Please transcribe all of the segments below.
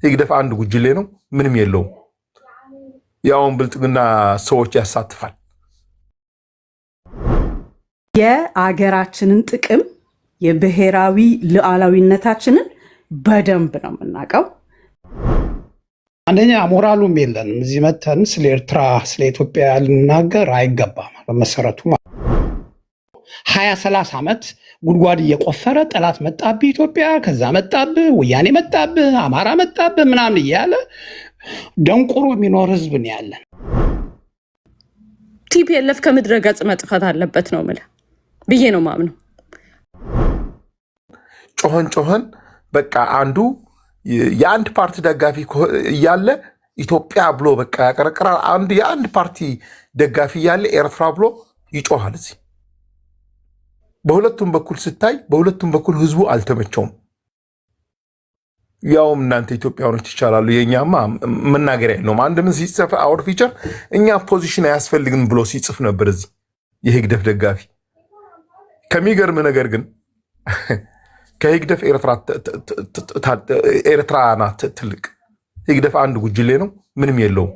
ይግደፍ አንድ ጉጅሌ ነው ምንም የለው ያውን ብልጥግና ሰዎች ያሳትፋል የአገራችንን ጥቅም የብሔራዊ ሉዓላዊነታችንን በደንብ ነው የምናውቀው አንደኛ ሞራሉም የለንም እዚህ መተን ስለ ኤርትራ ስለ ኢትዮጵያ ልናገር አይገባም በመሰረቱ 20-30 ዓመት ጉድጓድ እየቆፈረ ጠላት መጣብህ ኢትዮጵያ ከዛ መጣብህ ወያኔ መጣብህ አማራ መጣብህ ምናምን እያለ ደንቆሮ የሚኖር ህዝብ ነው ያለን ቲፒኤልኤፍ ከምድረ ገጽ መጥፋት አለበት ነው ማለት ብዬ ነው ማምነው ጮህን በቃ አንዱ የአንድ ፓርቲ ደጋፊ እያለ ኢትዮጵያ ብሎ በቃ ያቀረቀራል አንድ የአንድ ፓርቲ ደጋፊ እያለ ኤርትራ ብሎ ይጮሃል እዚህ በሁለቱም በኩል ስታይ በሁለቱም በኩል ህዝቡ አልተመቸውም ያውም እናንተ ኢትዮጵያውያኖች ይቻላሉ የኛማ መናገር ያለው አንድ ምን ሲጽፍ አውር ፊቸር እኛ ፖዚሽን ያስፈልግን ብሎ ሲጽፍ ነበር እዚህ የህግደፍ ደጋፊ ከሚገርም ነገር ግን ከህግደፍ ኤርትራ ናት ትልቅ ህግደፍ አንድ ጉጅሌ ነው ምንም የለው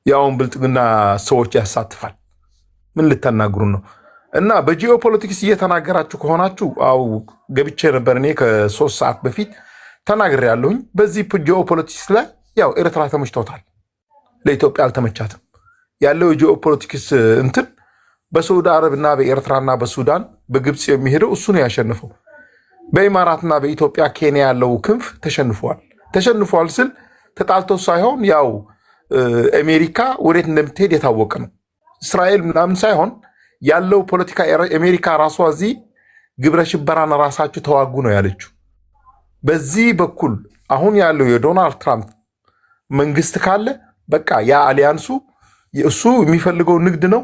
ያውን ብልጥግና ሰዎች ያሳትፋል ምን ልተናገሩ ነው እና በጂኦፖለቲክስ እየተናገራችሁ ከሆናችሁ አው ገብቼ ነበር እኔ ከ3 ሰዓት በፊት ተናግሬ ያለሁኝ በዚህ ጂኦፖለቲክስ ላይ ያው ኤርትራ ተመችቶታል ለኢትዮጵያ አልተመቻትም ያለው ጂኦፖለቲክስ እንትን በሳውዲ አረብና በኤርትራና በሱዳን በግብጽ የሚሄደው እሱ ነው ያሸነፈው በኢማራትና በኢትዮጵያ ኬንያ ያለው ክንፍ ተሸንፏል ስል ተጣልቶ ሳይሆን ያው አሜሪካ ወዴት እንደምትሄድ የታወቀ ነው እስራኤል ምናምን ሳይሆን ያለው ፖለቲካ አሜሪካ ራሷ እዚህ ግብረ ሽበራና ራሳችሁ ተዋጉ ነው ያለችው በዚህ በኩል አሁን ያለው የዶናልድ ትራምፕ መንግስት ካለ በቃ ያ አሊያንሱ እሱ የሚፈልገው ንግድ ነው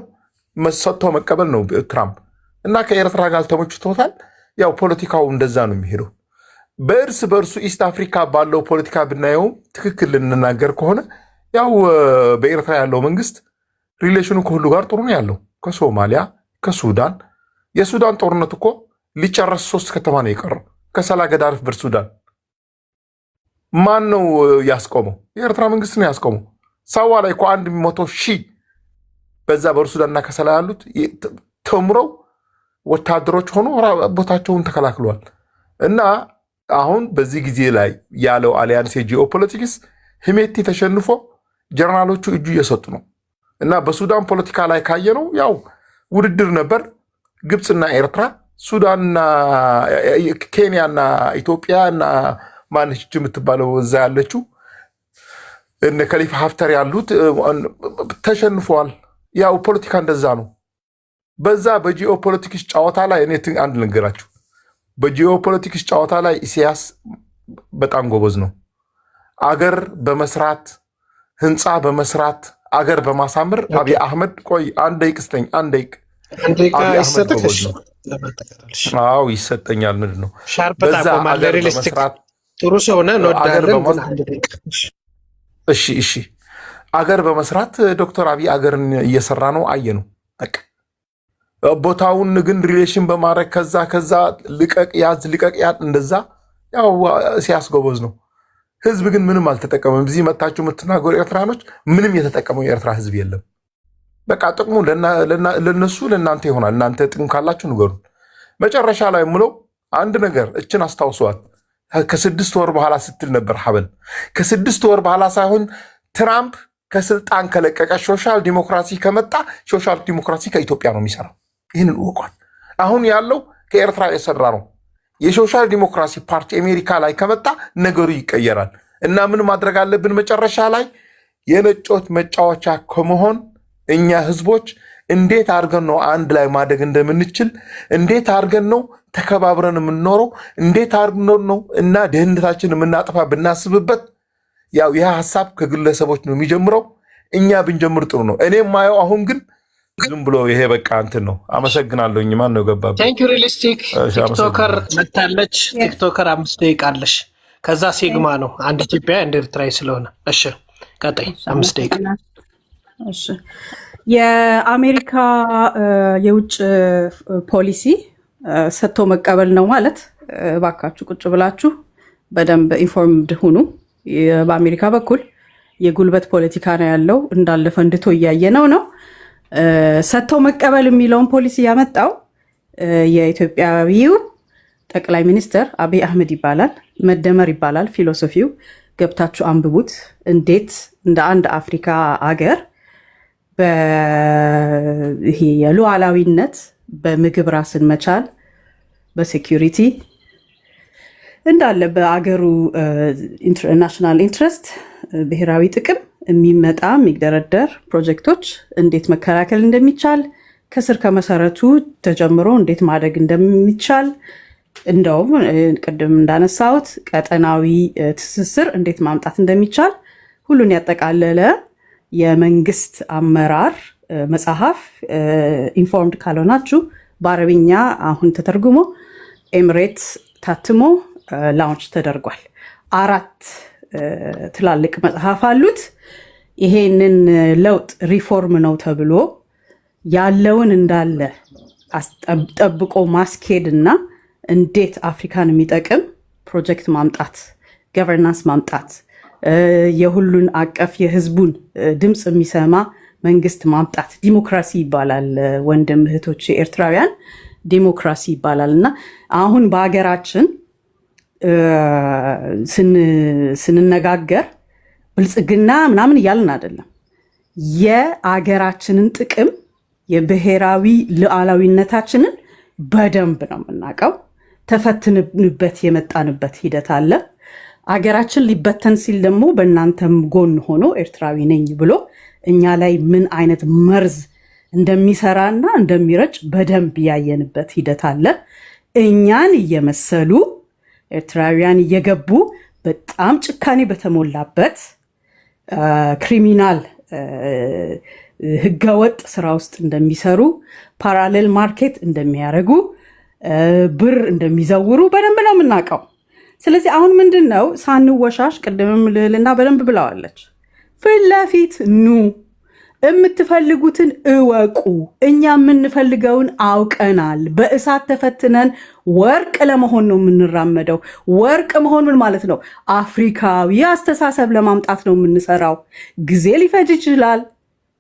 መሰጥቶ መቀበል ነው ትራምፕ እና ከኤርትራ ጋር ተመችቶታል ያው ፖለቲካው እንደዛ ነው የሚሄደው በእርሱ ኢስት አፍሪካ ባለው ፖለቲካ ብናየው ትክክል እንናገር ከሆነ ያው በኤርትራ ያለው መንግስት ሪሌሽኑ ከሁሉ ጋር ጥሩ ነው ያለው ከሶማሊያ ከሱዳን የሱዳን ጦርነት እኮ ሊጨርስ 3 ከተማ ነው የቀረው ከሰላ ገዳሪፍ በሱዳን ማን ነው ያስቆመው የኤርትራ መንግስት ነው ያስቆመው ሳዋ ላይ እኮ 100,000 በዛ በሱዳንና ከሰላ ያሉት ተምረው ወታደሮች ሆኖ ቦታቸውን ተከላክለዋል እና አሁን በዚህ ጊዜ ላይ ያለው አሊያንስ የጂኦፖለቲክስ ህሜቲ ተሸንፎ ጀነራሎቹ እጁ እየሰጡ ነው እና በሱዳን ፖለቲካ ላይ ካየነው ያው ውድድር ነበር ግብጽና ኤርትራ ሱዳንና ኬንያና ኢትዮጵያና ማንሽ የምትባለው እዛ ያለችው እነ ከሊፋ ሀፍተር ያሉት ተሸንፈዋል ያው ፖለቲካ እንደዛ ነው በዛ በጂኦፖለቲክስ ጨዋታ ላይ እኔ አንድ ልንገራችሁ በጂኦፖለቲክስ ጨዋታ ላይ ኢሳያስ በጣም ጎበዝ ነው አገር በመስራት ህንጻ በመስራት አገር በማሳመር አብይ አህመድ ቆይ አንድ ደቂቃ አንድ ደቂቃ ይሰጥሽ አው ይሰጠኛል ምንድን ነው በዛ አገር በመስራት ጥሩ ሰው ነው ወዳለን እሺ አገር በመስራት ዶክተር አብይ አገርን እየሰራ ነው አየነው በቃ ቦታውን ግን ሪሌሽን በማድረግ ከዛ ልቀቅ ያዝ እንደዛ ያው ሲያስጎበዝ ነው ህዝብ ግን ምንም አልተጠቀመም እዚህ መታችሁ የምትናገሩ ኤርትራኖች ምንም የተጠቀመው የኤርትራ ህዝብ የለም በቃ ጥቅሙ ለነሱ ለናንተ ይሆናል እናንተ ጥቅም ካላችሁ ንገሩን መጨረሻ ላይ ሙሉ አንድ ነገር እችን አስተዋውሷት ከ6 ወር በኋላ ስትል ነበር ሐበል ከ6 ወር በኋላ ሳይሆን ትራምፕ ከስልጣን ከለቀቀ ሶሻል ዲሞክራሲ ከመጣ ሶሻል ዲሞክራሲ ከኢትዮጵያ ነው የሚሰራው ይሄንን ወቋል አሁን ያለው ከኤርትራ የሰራ ነው የሶሻል ዲሞክራሲ ፓርቲ አሜሪካ ላይ ከመጣ ነገሩ ይቀየራል እና ምን ማድረግ አለብን መጨረሻ ላይ የነጮች መጫወቻ ከመሆን እኛ ህዝቦች እንዴት አድርገን ነው አንድ ላይ ማደግ እንደምንችል እንዴት አድርገን ነው ተከባብረን የምንኖረው እንዴት አድርገን ነው እና ደህንነታችንን የምናጠፋ ብናስብበት ያው ይሄ ሐሳብ ከግለሰቦች ነው የሚጀምረው እኛ ብንጀምር ጥሩ ነው እኔ ማየው አሁን ግን ዝም ብሎ ይሄ በቃ እንትን ነው አመሰግናለሁኝ ማን ነው ገባበት ታንክ ዩ ሪሊስቲክ ቲክቶከር መታለች ቲክቶከር 5 ደቂቃ አለሽ ከዛ ሲግማ ነው አንድ ኢትዮጵያ እንደ ኤርትራዊ ስለሆነ እሺ ቀጣይ 5 ደቂቃ እሺ የአሜሪካ የውጭ ፖሊሲ ሰጥቶ መቀበል ነው ማለት ባካችሁ ቁጭ ብላችሁ በደንብ ኢንፎርምድ ሁኑ በአሜሪካ በኩል የጉልበት ፖለቲካ ነው ያለው እንዳለ ፈንድቶ እያየነው ነው። ሰጥቶ መቀበል የሚለውን ፖሊሲ ያመጣው የኢትዮጵያዊው ጠቅላይ ሚኒስትር አብይ አህመድ ይባላል። መደመር ይባላል ፊሎሶፊው። ገብታችሁ አንብቡት። እንዴት እንደ አንድ አፍሪካ አገር ይሄ የሉዓላዊነት በምግብ ራስን መቻል በሴኪሪቲ እንዳለ በአገሩ ናሽናል ኢንትረስት ብሔራዊ ጥቅም የሚመጣ የሚደረደር ፕሮጀክቶች እንዴት መከላከል እንደሚቻል ከስር ከመሰረቱ ተጀምሮ እንዴት ማደግ እንደሚቻል እንደውም ቅድም እንዳነሳሁት ቀጠናዊ ትስስር እንዴት ማምጣት እንደሚቻል ሁሉን ያጠቃለለ የመንግስት አመራር መጽሐፍ ኢንፎርምድ ካልሆናችሁ በአረብኛ አሁን ተተርጉሞ ኤምሬት ታትሞ ላውንች ተደርጓል። 4 ትላልቅ መጽሐፍ አሉት። ይሄንን ለውጥ ሪፎርም ነው ተብሎ ያለውን እንዳለ ጠብቆ ማስኬድ እና እንዴት አፍሪካን የሚጠቅም ፕሮጀክት ማምጣት፣ ገቨርናንስ ማምጣት፣ የሁሉን አቀፍ የህዝቡን ድምፅ የሚሰማ መንግስት ማምጣት፣ ዲሞክራሲ ይባላል። ወንድም እህቶች ኤርትራውያን ዲሞክራሲ ይባላል እና አሁን በሀገራችን ስንነጋገር ብልጽግና ምናምን እያልን አይደለም። የአገራችንን ጥቅም የብሔራዊ ሉዓላዊነታችንን በደንብ ነው የምናውቀው። ተፈትንበት የመጣንበት ሂደት አለ። አገራችን ሊበተን ሲል ደግሞ በእናንተም ጎን ሆኖ ኤርትራዊ ነኝ ብሎ እኛ ላይ ምን አይነት መርዝ እንደሚሰራና እንደሚረጭ በደንብ ያየንበት ሂደት አለ። እኛን እየመሰሉ ኤርትራውያን እየገቡ በጣም ጭካኔ በተሞላበት ክሪሚናል ህገወጥ ስራ ውስጥ እንደሚሰሩ፣ ፓራሌል ማርኬት እንደሚያደርጉ፣ ብር እንደሚዘውሩ በደንብ ነው የምናውቀው። ስለዚህ አሁን ምንድን ነው ሳንወሻሽ፣ ቅድምም ልዕልና በደንብ ብለዋለች፣ ፊት ለፊት ኑ፣ የምትፈልጉትን እወቁ። እኛ የምንፈልገውን አውቀናል። በእሳት ተፈትነን ወርቅ ለመሆን ነው የምንራመደው። ወርቅ መሆን ምን ማለት ነው? አፍሪካዊ አስተሳሰብ ለማምጣት ነው የምንሰራው። ጊዜ ሊፈጅ ይችላል።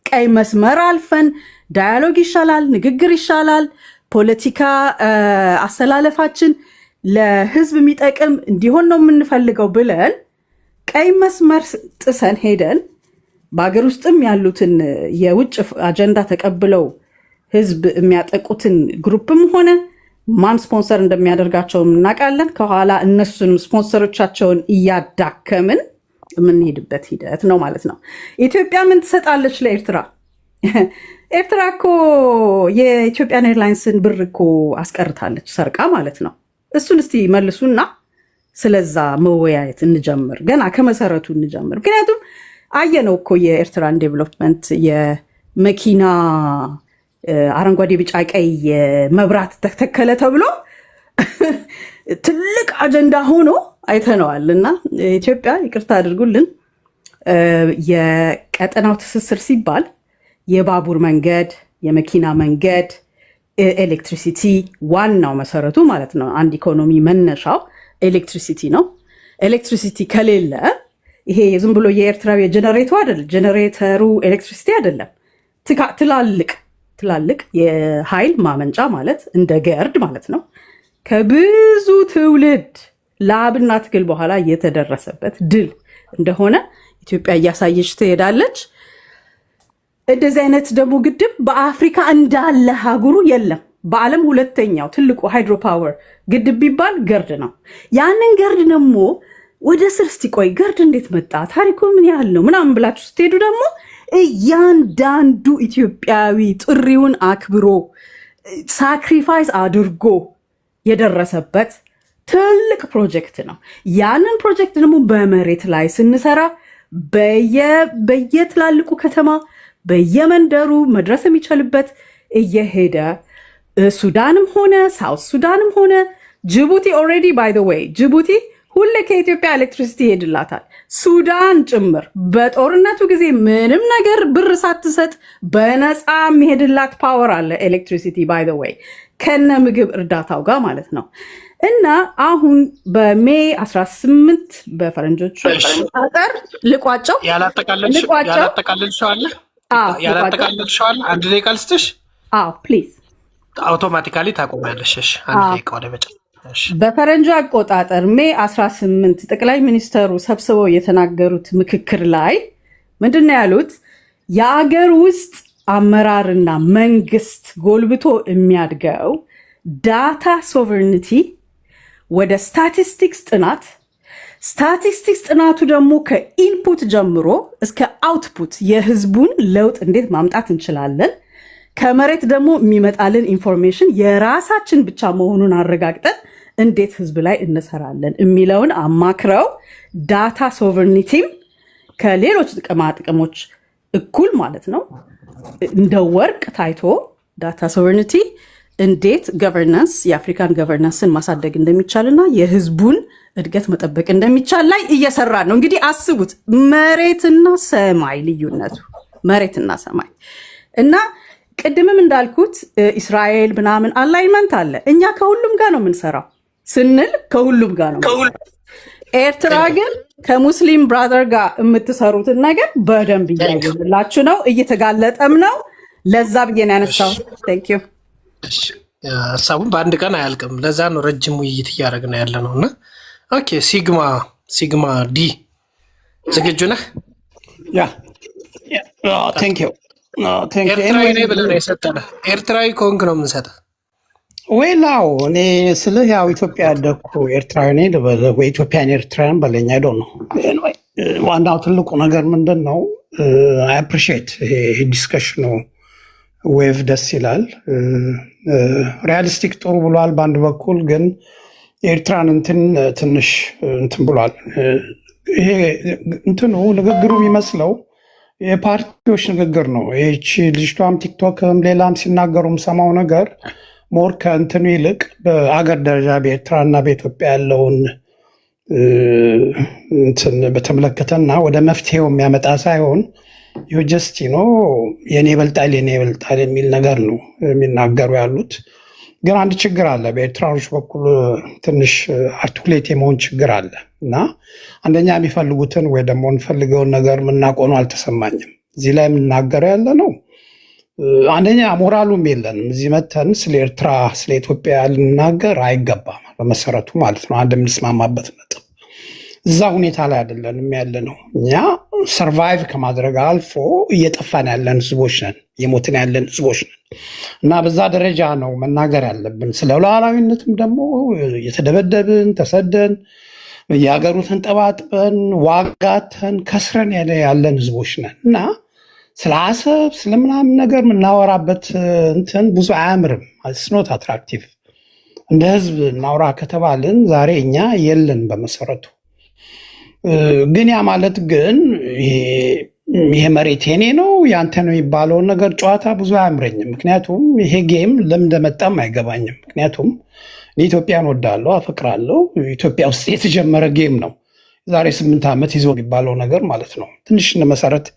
ቀይ መስመር አልፈን ዳያሎግ ይሻላል፣ ንግግር ይሻላል። ፖለቲካ አሰላለፋችን ለህዝብ የሚጠቅም እንዲሆን ነው የምንፈልገው ብለን ቀይ መስመር ጥሰን ሄደን በሀገር ውስጥም ያሉትን የውጭ አጀንዳ ተቀብለው ህዝብ የሚያጠቁትን ግሩፕም ሆነ ማን ስፖንሰር እንደሚያደርጋቸው እናውቃለን። ከኋላ እነሱንም ስፖንሰሮቻቸውን እያዳከምን የምንሄድበት ሂደት ነው ማለት ነው። ኢትዮጵያ ምን ትሰጣለች ለኤርትራ? ኤርትራ እኮ የኢትዮጵያን ኤርላይንስን ብር እኮ አስቀርታለች፣ ሰርቃ ማለት ነው። እሱን እስቲ መልሱና ስለዛ መወያየት እንጀምር፣ ገና ከመሰረቱ እንጀምር። ምክንያቱም አየነው እኮ የኤርትራን ዴቨሎፕመንት የመኪና አረንጓዴ ቢጫ ቀይ መብራት ተተከለ ተብሎ ትልቅ አጀንዳ ሆኖ አይተነዋል። እና ኢትዮጵያ ይቅርታ አድርጉልን፣ የቀጠናው ትስስር ሲባል የባቡር መንገድ፣ የመኪና መንገድ፣ ኤሌክትሪሲቲ ዋናው መሰረቱ ማለት ነው። አንድ ኢኮኖሚ መነሻው ኤሌክትሪሲቲ ነው። ኤሌክትሪሲቲ ከሌለ ይሄ ዝም ብሎ የኤርትራዊ የጀነሬተሩ አይደለም፣ ጀነሬተሩ ኤሌክትሪሲቲ አይደለም። ትላልቅ የኃይል ማመንጫ ማለት እንደ ገርድ ማለት ነው። ከብዙ ትውልድ ላብና ትግል በኋላ የተደረሰበት ድል እንደሆነ ኢትዮጵያ እያሳየች ትሄዳለች። እንደዚህ አይነት ደግሞ ግድብ በአፍሪካ እንዳለ ሀገሩ የለም። በዓለም ሁለተኛው ትልቁ ሃይድሮ ፓወር ግድብ ቢባል ገርድ ነው። ያንን ገርድ ደግሞ ወደ ስር እስቲ ቆይ ገርድ እንዴት መጣ፣ ታሪኩ ምን ያህል ነው ምናምን ብላችሁ ስትሄዱ ደግሞ እያንዳንዱ ኢትዮጵያዊ ጥሪውን አክብሮ ሳክሪፋይስ አድርጎ የደረሰበት ትልቅ ፕሮጀክት ነው። ያንን ፕሮጀክት ደግሞ በመሬት ላይ ስንሰራ በየትላልቁ ከተማ በየመንደሩ መድረስ የሚችልበት እየሄደ ሱዳንም ሆነ ሳውት ሱዳንም ሆነ ጅቡቲ ኦልሬዲ ባይ ዘ ዌይ ጅቡቲ ሁሌ ከኢትዮጵያ ኤሌክትሪሲቲ ይሄድላታል፣ ሱዳን ጭምር። በጦርነቱ ጊዜ ምንም ነገር ብር ሳትሰጥ በነፃ የሚሄድላት ፓወር አለ ኤሌክትሪሲቲ ባይ ዘ ዌይ ከነ ምግብ እርዳታው ጋር ማለት ነው። እና አሁን በሜይ 18 በፈረንጆቹ አጠር ልቋጨው ያላጠቃልልሽዋለህ አንድ ደቂቃ ልስጥሽ። ፕሊዝ አውቶማቲካሊ ታቆሚያለሽ። አንድ ደቂቃ ወደ መጨረሻ። በፈረንጆ አቆጣጠር ሜይ 18 ጠቅላይ ሚኒስተሩ ሰብስበው የተናገሩት ምክክር ላይ ምንድን ነው ያሉት? የአገር ውስጥ አመራርና መንግስት ጎልብቶ የሚያድገው ዳታ ሶቨርኒቲ ወደ ስታቲስቲክስ ጥናቱ ደግሞ ከኢንፑት ጀምሮ እስከ አውትፑት የህዝቡን ለውጥ እንዴት ማምጣት እንችላለን፣ ከመሬት ደግሞ የሚመጣልን ኢንፎርሜሽን የራሳችን ብቻ መሆኑን አረጋግጠን እንዴት ህዝብ ላይ እንሰራለን የሚለውን አማክረው ዳታ ሶቨርኒቲም ከሌሎች ጥቅሞች እኩል ማለት ነው እንደ ወርቅ ታይቶ ዳታ ሶቨርኒቲ እንዴት ገቨርናንስ የአፍሪካን ገቨርናንስን ማሳደግ እንደሚቻልና የህዝቡን እድገት መጠበቅ እንደሚቻል ላይ እየሰራ ነው። እንግዲህ አስቡት መሬትና ሰማይ ልዩነቱ መሬትና ሰማይ እና ቅድምም እንዳልኩት እስራኤል ምናምን አላይመንት አለ። እኛ ከሁሉም ጋር ነው የምንሰራው ስንል ከሁሉም ጋር ነው። ኤርትራ ግን ከሙስሊም ብራዘር ጋር የምትሰሩትን ነገር በደንብ እያየላችሁ ነው፣ እየተጋለጠም ነው። ለዛ ብዬ ነው ያነሳው። ቴንክ ዩ። ሀሳቡን በአንድ ቀን አያልቅም። ለዛ ነው ረጅም ውይይት እያደረግን ያለ ነው። እና ኦኬ ሲግማ ዲ ዝግጁ ነህ? ቴንክ ዩ። ኤርትራዊ ነኝ ብለህ ነው የሰጠነህ። ኤርትራዊ ከሆንክ ነው የምንሰጠህ። ዌላው እኔ ስልህ ያው ኢትዮጵያ ያደግኩ ኤርትራዊ ነኝ ልበልህ ወይ ኢትዮጵያን ኤርትራውያን በለኝ። አይዶ ነው ዋናው ትልቁ ነገር ምንድን ነው? አይ አፕሪሺየት ይሄ ዲስከሽኑ ዌቭ ደስ ይላል። ሪያሊስቲክ ጥሩ ብሏል በአንድ በኩል ግን የኤርትራን ትንሽ ብሏል። ይሄ ንግግሩ የሚመስለው የፓርቲዎች ንግግር ነው። ይህቺ ልጅቷም ቲክቶክም ሌላም ሲናገሩም ሰማው ነገር ሞር ከእንትኑ ይልቅ በአገር ደረጃ በኤርትራና በኢትዮጵያ ያለውን በተመለከተና ወደ መፍትሄው የሚያመጣ ሳይሆን ጀስት የኔ ይበልጣል የሚል ነገር ነው የሚናገሩ ያሉት። ግን አንድ ችግር አለ በኤርትራኖች በኩል ትንሽ አርቲኩሌት የመሆን ችግር አለ እና አንደኛ የሚፈልጉትን ወይ ደግሞ እንፈልገውን ነገር የምናቆኑ አልተሰማኝም። እዚህ ላይ የምናገረው ያለ ነው አንደኛ ሞራሉም የለንም። እዚህ መተን ስለ ኤርትራ ስለ ኢትዮጵያ ልናገር አይገባም በመሰረቱ ማለት ነው። አንድ የምንስማማበት ነጥብ እዛ ሁኔታ ላይ አይደለንም ያለ ነው። እኛ ሰርቫይቭ ከማድረግ አልፎ እየጠፋን ያለን ህዝቦች ነን፣ እየሞትን ያለን ህዝቦች ነን እና በዛ ደረጃ ነው መናገር ያለብን። ስለ ሉዓላዊነትም ደግሞ የተደበደብን ተሰደን የሀገሩ ተንጠባጥበን ዋጋተን ከስረን ያለን ህዝቦች ነን እና ስለ አሰብ ስለምናምን ነገር የምናወራበት ብዙ አያምርም። ስኖት አትራክቲቭ እንደ ህዝብ እናውራ ከተባልን ዛሬ እኛ የለን በመሰረቱ። ግን ያ ማለት ግን ይሄ መሬት የኔ ነው ያንተ ነው የሚባለውን ነገር ጨዋታ ብዙ አያምረኝም። ምክንያቱም ይሄ ጌም ለምን እንደመጣም አይገባኝም። ምክንያቱም ኢትዮጵያን ወዳለሁ አፈቅራለሁ። ኢትዮጵያ ውስጥ የተጀመረ ጌም ነው። ዛሬ 8 ዓመት ይዞ የሚባለው ነገር ማለት ነው። ትንሽ መሰረት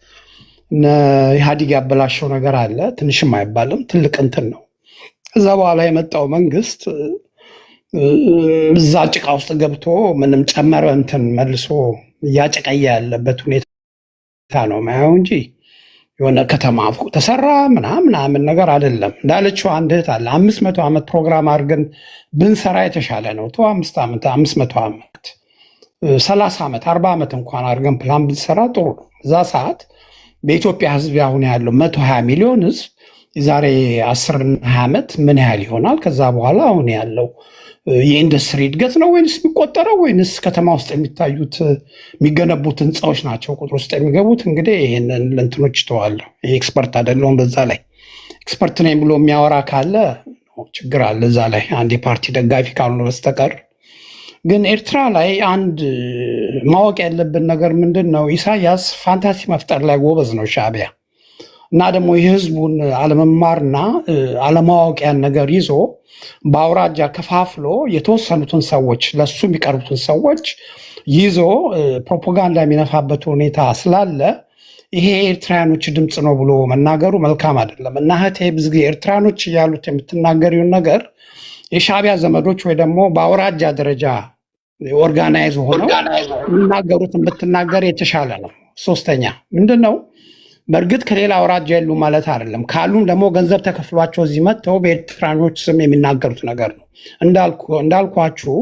ኢህአዲግ ያበላሸው ነገር አለ። ትንሽም አይባልም ትልቅ ነው። ከዛ በኋላ የመጣው መንግስት እዛ ጭቃ ውስጥ ገብቶ ምንም ጨመረ መልሶ እያጨቀየ ያለበት ሁኔታ ነው ማየው እንጂ የሆነ ከተማ ፎቅ ተሰራ ምናምን ነገር አይደለም። እንዳለችው አንድ እህት አለ 500 ዓመት ፕሮግራም አድርገን ብንሰራ የተሻለ ነው። 500 ዓመት 30 ዓመት 40 ዓመት እንኳን አድርገን ፕላን ብንሰራ ጥሩ ነው። እዛ ሰዓት በኢትዮጵያ ህዝብ አሁን ያለው 120 ሚሊዮን ህዝብ የዛሬ 10-20 ዓመት ምን ያህል ይሆናል? ከዛ በኋላ አሁን ያለው የኢንዱስትሪ እድገት ነው ወይንስ የሚቆጠረው ወይንስ ከተማ ውስጥ የሚታዩት የሚገነቡት ህንፃዎች ናቸው ቁጥር ውስጥ የሚገቡት? እንግዲህ ይህንን ለእንትኖች ተዋለሁ። ኤክስፐርት አይደለሁም በዛ ላይ። ኤክስፐርት ነኝ ብሎ የሚያወራ ካለ ችግር አለ እዛ ላይ አንድ የፓርቲ ደጋፊ ካልሆነ በስተቀር። ግን ኤርትራ ላይ አንድ ማወቅ ያለብን ነገር ምንድን ነው? ኢሳያስ ፋንታሲ መፍጠር ላይ ጎበዝ ነው ሻዕቢያ እና ደግሞ የህዝቡን አለመማርና አለማወቂያን ነገር ይዞ በአውራጃ ከፋፍሎ የተወሰኑትን ሰዎች ለሱ የሚቀርቡትን ሰዎች ይዞ ፕሮፓጋንዳ የሚነፋበት ሁኔታ ስላለ ይሄ የኤርትራያኖች ድምፅ ነው ብሎ መናገሩ መልካም አይደለም። እና እህቴ ብዙ ጊዜ ኤርትራያኖች እያሉት የምትናገሪውን ነገር የሻዕቢያ ዘመዶች ወይ ደግሞ በአውራጃ ደረጃ ኦርጋናይዝ ሆነው የሚናገሩትን ብትናገር የተሻለ ነው። ሶስተኛ ምንድን ነው? በእርግጥ ከሌላ አውራጃ የሉ ማለት አይደለም። ካሉም ደግሞ ገንዘብ ተከፍሏቸው እዚህ መጥተው በኤርትራኖች ስም የሚናገሩት ነገር ነው። እንዳልኳችሁ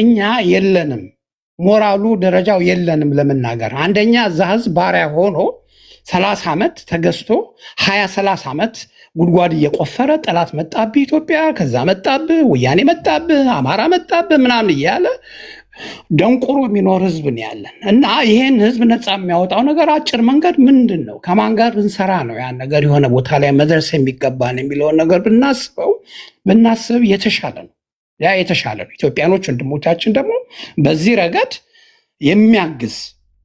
እኛ የለንም፣ ሞራሉ ደረጃው የለንም ለመናገር። አንደኛ እዛ ህዝብ ባሪያ ሆኖ 30 ዓመት ተገዝቶ 20-30 ዓመት ጉድጓድ እየቆፈረ ጠላት መጣብህ ኢትዮጵያ፣ ከዛ መጣብህ ወያኔ፣ መጣብህ አማራ፣ መጣብህ ምናምን እያለ ደንቆሮ የሚኖር ህዝብ ነው ያለን እና ይሄን ህዝብ ነፃ የሚያወጣው ነገር አጭር መንገድ ምንድን ነው? ከማን ጋር ብንሰራ ነው ያን ነገር የሆነ ቦታ ላይ መድረስ የሚገባን የሚለውን ነገር ብናስብ የተሻለ ነው። ያ የተሻለ ነው። ኢትዮጵያኖች ወንድሞቻችን ደግሞ በዚህ ረገድ የሚያግዝ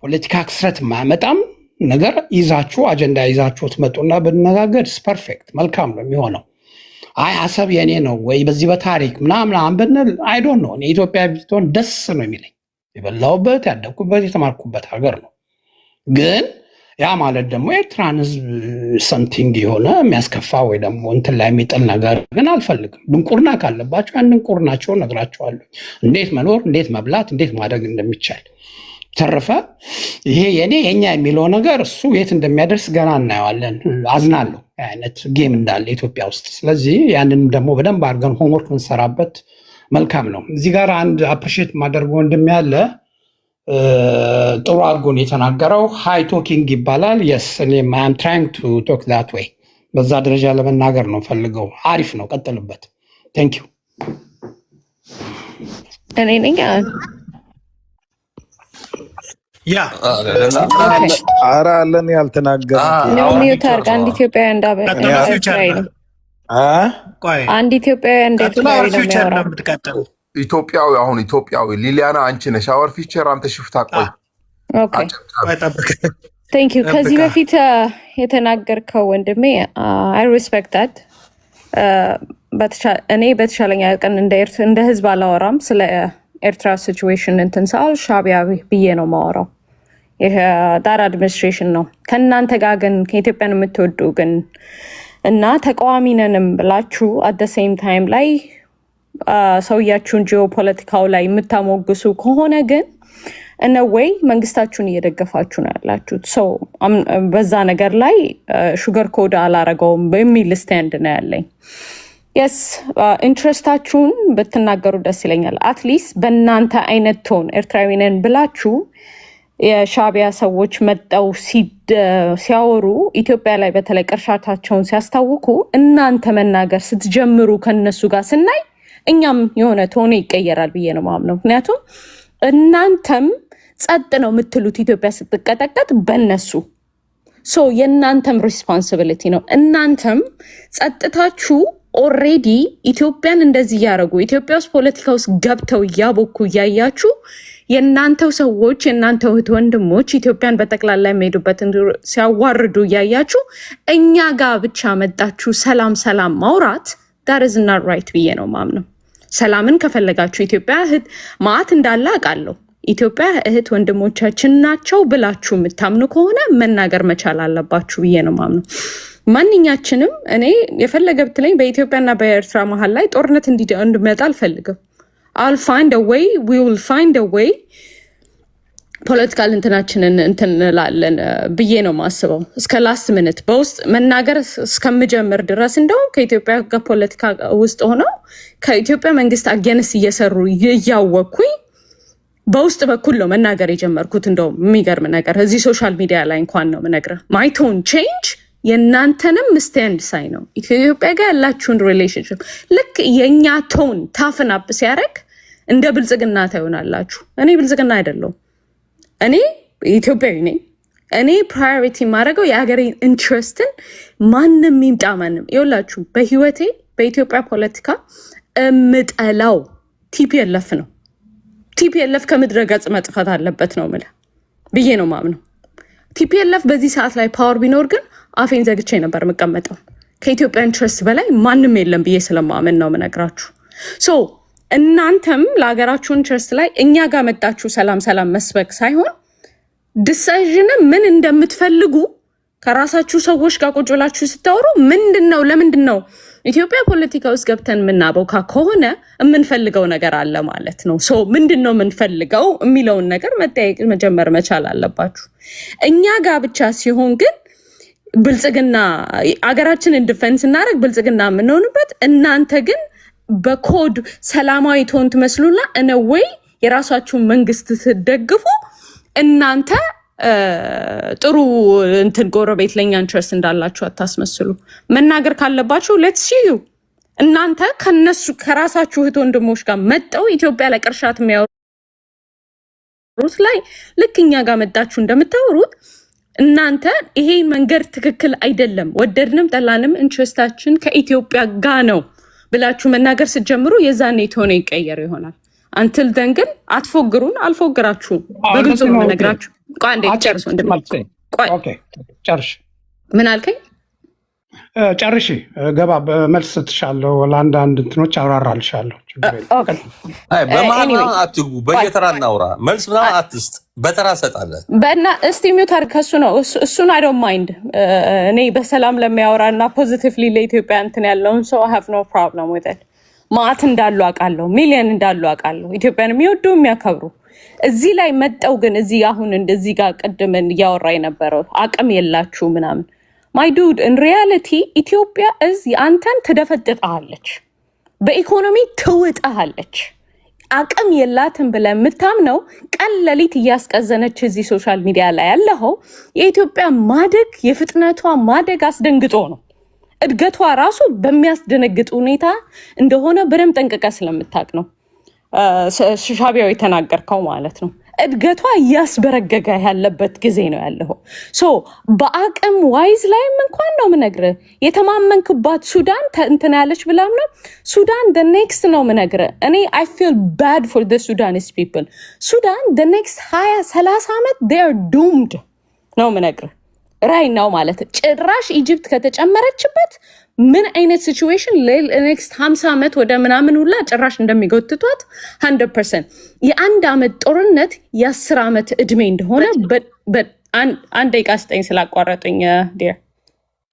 ፖለቲካ ክስረት ማያመጣም ነገር ይዛችሁ አጀንዳ ይዛችሁ ትመጡና ብንነጋገር ፐርፌክት መልካም ነው የሚሆነው። አይ አሰብ የኔ ነው ወይ በዚህ በታሪክ ምናምን ብንል አይ ዶንት ኖ። ኢትዮጵያ ብትሆን ደስ ነው የሚለኝ። የበላሁበት ያደግኩበት የተማርኩበት ሀገር ነው። ግን ያ ማለት ደግሞ ኤርትራን ህዝብ ሰምቲንግ የሆነ የሚያስከፋ ወይ ደግሞ እንትን ላይ የሚጥል ነገር ግን አልፈልግም። ድንቁርና ካለባቸው ያን ድንቁርናቸውን ነግራቸዋለሁ። እንዴት መኖር፣ እንዴት መብላት፣ እንዴት ማደግ እንደሚቻል። ተረፈ ይሄ የኔ የኛ የሚለው ነገር እሱ የት እንደሚያደርስ ገና እናየዋለን። አዝናለሁ አይነት ጌም እንዳለ ኢትዮጵያ ውስጥ። ስለዚህ ያንን ደግሞ በደንብ አድርገን ሆምወርክ እንሰራበት መልካም ነው። እዚህ ጋር አንድ አፕሪሼት ማደርገው ወንድም ያለ ጥሩ አድርጎን የተናገረው ሃይ ቶኪንግ ይባላል። የስ እኔ አም ትራይንግ ቱ ቶክ ዛት ዌይ በዛ ደረጃ ለመናገር ነው ፈልገው። አሪፍ ነው፣ ቀጥልበት። ቴንክ ዩ። እኔ ነኝ ያ ኧረ አለን ያልተናገርን ሚዩት አድርግ። አንድ ኢትዮጵያዊ አንድ ኢትዮጵያዊ ኢትዮጵያዊ አሁን ኢትዮጵያዊ ሊሊያና አንቺ ነሽ። አወር ፊቸር አንተ ሽፍታ ቆይ ቴንክ ዩ። ከዚህ በፊት የተናገርከው ወንድሜ አይ ሪስፔክት እኔ በተሻለኛ ቀን እንደ ህዝብ አላወራም ስለ ኤርትራ ሲቹዌሽን እንትን ሳል ሻዕቢያ ብዬ ነው ማወራው። ዳር አድሚኒስትሬሽን ነው። ከእናንተ ጋር ግን ከኢትዮጵያን የምትወዱ ግን እና ተቃዋሚ ነንም ብላችሁ አት ዘ ሴም ታይም ላይ ሰውያችሁን ጂኦፖለቲካው ላይ የምታሞግሱ ከሆነ ግን እነወይ መንግስታችሁን እየደገፋችሁ ነው ያላችሁት። በዛ ነገር ላይ ሹገር ኮድ አላረገውም በሚል ስታንድ ነው ያለኝ። የስ ኢንትረስታችሁን ብትናገሩ ደስ ይለኛል። አትሊስት በእናንተ አይነት ቶን ኤርትራዊ ነን ብላችሁ የሻዕቢያ ሰዎች መጠው ሲያወሩ ኢትዮጵያ ላይ በተለይ ቅርሻታቸውን ሲያስታውቁ እናንተ መናገር ስትጀምሩ ከነሱ ጋር ስናይ እኛም የሆነ ቶኔ ይቀየራል ብዬ ነው ማምነው። ምክንያቱም እናንተም ጸጥ ነው የምትሉት ኢትዮጵያ ስትቀጠቀጥ በነሱ የእናንተም ሪስፖንሲቢሊቲ ነው። እናንተም ጸጥታችሁ ኦሬዲ ኢትዮጵያን እንደዚህ እያደረጉ ኢትዮጵያ ውስጥ ፖለቲካ ውስጥ ገብተው እያቦኩ እያያችሁ የእናንተው ሰዎች የእናንተው እህት ወንድሞች ኢትዮጵያን በጠቅላላ የሚሄዱበትን ሲያዋርዱ እያያችሁ እኛ ጋር ብቻ መጣችሁ ሰላም ሰላም ማውራት that is not right ብዬ ነው ማምነው። ሰላምን ከፈለጋችሁ ኢትዮጵያ እህት ማአት እንዳለ አውቃለሁ። ኢትዮጵያ እህት ወንድሞቻችን ናቸው ብላችሁ የምታምኑ ከሆነ መናገር መቻል አለባችሁ ብዬ ነው ማምነው። ማንኛችንም እኔ የፈለገ ብትለኝ በኢትዮጵያና በኤርትራ መሀል ላይ ጦርነት እንዲመጣ አልፈልግም። I'll find a way, we will find a way ፖለቲካል እንትናችንን እንትንላለን ብዬ ነው ማስበው። እስከ ላስት ሚኒት በውስጥ መናገር እስከምጀምር ድረስ እንደውም ከኢትዮጵያ ጋር ፖለቲካ ውስጥ ሆነው ከኢትዮጵያ መንግስት አገንስ እየሰሩ እያወኩኝ በውስጥ በኩል ነው መናገር የጀመርኩት። እንደውም የሚገርም ነገር እዚህ ሶሻል ሚዲያ ላይ እንኳን ነው የምነግርህ ማይ ቶን ቼንጅ የእናንተንም ስታንድ ሳይ ነው። ኢትዮጵያ ጋር ያላችሁን ሪሌሽንሽፕ ልክ የእኛ ቶን ታፍን አፕ ሲያደርግ እንደ ብልጽግና ታዩናላችሁ። እኔ ብልጽግና አይደለሁም። እኔ ኢትዮጵያዊ ነኝ። እኔ ፕራዮሪቲ ማድረገው የሀገሬ ኢንትረስትን ማንም ይምጣ ማንም ይኸውላችሁ፣ በህይወቴ በኢትዮጵያ ፖለቲካ እምጠላው ቲፒኤልኤፍ ነው። ቲፒኤልኤፍ ከምድረ ገጽ መጥፋት አለበት ነው የምልህ ብዬ ነው ማምነው። ቲፒኤልኤፍ በዚህ ሰዓት ላይ ፓወር ቢኖር ግን አፌን ዘግቼ ነበር የምቀመጠው። ከኢትዮጵያ ኢንትረስት በላይ ማንም የለም ብዬ ስለማመን ነው የምነግራችሁ። እናንተም ለሀገራችሁ ኢንትረስት ላይ እኛ ጋር መጣችሁ ሰላም ሰላም መስበክ ሳይሆን ዲሲዥን ምን እንደምትፈልጉ ከራሳችሁ ሰዎች ጋር ቁጭ ብላችሁ ስታወሩ ለምንድነው ኢትዮጵያ ፖለቲካ ውስጥ ገብተን የምናቦካ ከሆነ የምንፈልገው ነገር አለ ማለት ነው። ሶ ምንድነው የምንፈልገው የሚለውን ነገር መጠየቅ መጀመር መቻል አለባችሁ። እኛ ጋር ብቻ ሲሆን ግን ብልጽግና አገራችንን ዲፌንስ እናደርግ ብልጽግና የምንሆንበት እናንተ ግን በኮድ ሰላማዊ ትሆን ትመስሉና ወይ የራሳችሁን መንግስት ትደግፉ እናንተ ጥሩ እንትን ጎረቤት ለኛ ኢንትረስት እንዳላችሁ አታስመስሉ። መናገር ካለባችሁ ሌትስ ዩ እናንተ ከራሳችሁ እህት ወንድሞች ጋር መጠው ኢትዮጵያ ላይ ቅርሻት የሚያወሩት ላይ ልክ እኛ ጋር መጣችሁ እንደምታወሩት እናንተ ይሄ መንገድ ትክክል አይደለም፣ ወደድንም ጠላንም ኢንትረስታችን ከኢትዮጵያ ጋር ነው ብላችሁ መናገር ስትጀምሩ የዛኔ ቶኔ ይቀየር ይሆናል። አንትል ደን ግን አትፎግሩን፣ አልፎግራችሁም። በግልጽ ነው የምነግራችሁ። ቆይ አንዴ ጨርስ ወንድም። ኦኬ ጨርሽ። ምን አልከኝ? ጨርሺ። ገባ በመልስ ስትሻለሁ ለአንዳንድ እንትኖች አብራራልሻለሁ። በመሀል አትግቡ፣ በየተራ እናውራ። መልስ ምናምን አትስጥ፣ በተራ ሰጣለህ። እስቲ ሚውት አድርግ። ከሱ ነው እሱን አይ ዶንት ማይንድ። እኔ በሰላም ለሚያወራ እና ፖዚቲቭሊ ለኢትዮጵያ እንትን ያለውን ሰው አይ ሃቭ ኖ ፕሮብለም ዊዝ ኢት። ማአት እንዳሉ አውቃለሁ፣ ሚሊዮን እንዳሉ አውቃለሁ፣ ኢትዮጵያን የሚወዱ የሚያከብሩ። እዚህ ላይ መጠው ግን እዚህ አሁን እንደዚህ ጋር ቅድም እያወራ የነበረው አቅም የላችሁ ምናምን ማይ ዱድ ኢን ሪያሊቲ ኢትዮጵያ እዚህ አንተን ትደፈጥጣለች፣ በኢኮኖሚ ትውጣለች። አቅም የላትም ብለህ የምታምነው ቀን ሌሊት እያስቀዘነች እዚህ ሶሻል ሚዲያ ላይ ያለው የኢትዮጵያ ማደግ የፍጥነቷ ማደግ አስደንግጦ ነው። እድገቷ ራሱ በሚያስደነግጥ ሁኔታ እንደሆነ በደንብ ጠንቅቀህ ስለምታውቅ ነው ሻቢያው የተናገርከው ማለት ነው። እድገቷ እያስበረገገ ያለበት ጊዜ ነው ያለው። ሶ በአቅም ዋይዝ ላይም እንኳን ነው ምነግርህ የተማመንክባት ሱዳን እንትን ያለች ብላም ነው ሱዳን the next ነው ምነግርህ እኔ I feel bad for the Sudanese people። ሱዳን the next 20-30 ዓመት they are doomed ነው ምነግርህ ራይ ነው ማለት ጭራሽ ኢጂፕት ከተጨመረችበት ምን አይነት ሲቹዌሽን ኔክስት 50 ዓመት ወደ ምናምን ሁላ ጭራሽ እንደሚጎትቷት 100%። የአንድ ዓመት ጦርነት የ10 ዓመት እድሜ እንደሆነ አንድ ደቂቃ ስጠኝ ስላቋረጠኝ ዲር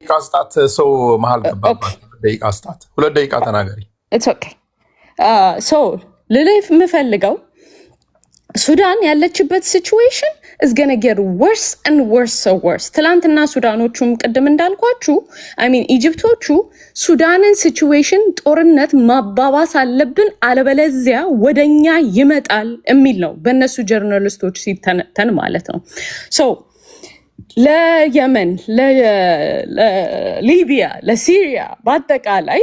ደቂቃ ስጣት። ሰው መሀል ገባባት። ደቂቃ ስጣት። 2 ደቂቃ ተናገሪ። ኢትስ ኦኬ። ሶ ልልህ የምፈልገው ሱዳን ያለችበት ሲቹዌሽን is gonna get worse and worse so worse። ትላንትና ሱዳኖቹም ቅድም እንዳልኳችሁ ኢጂፕቶቹ ሱዳንን ሲቹዌሽን ጦርነት ማባባስ አለብን አለበለዚያ ወደኛ ይመጣል የሚል ነው በእነሱ ጀርናሊስቶች ሲተነተን ማለት ነው። ሶ ለየመን፣ ለሊቢያ፣ ለሲሪያ በአጠቃላይ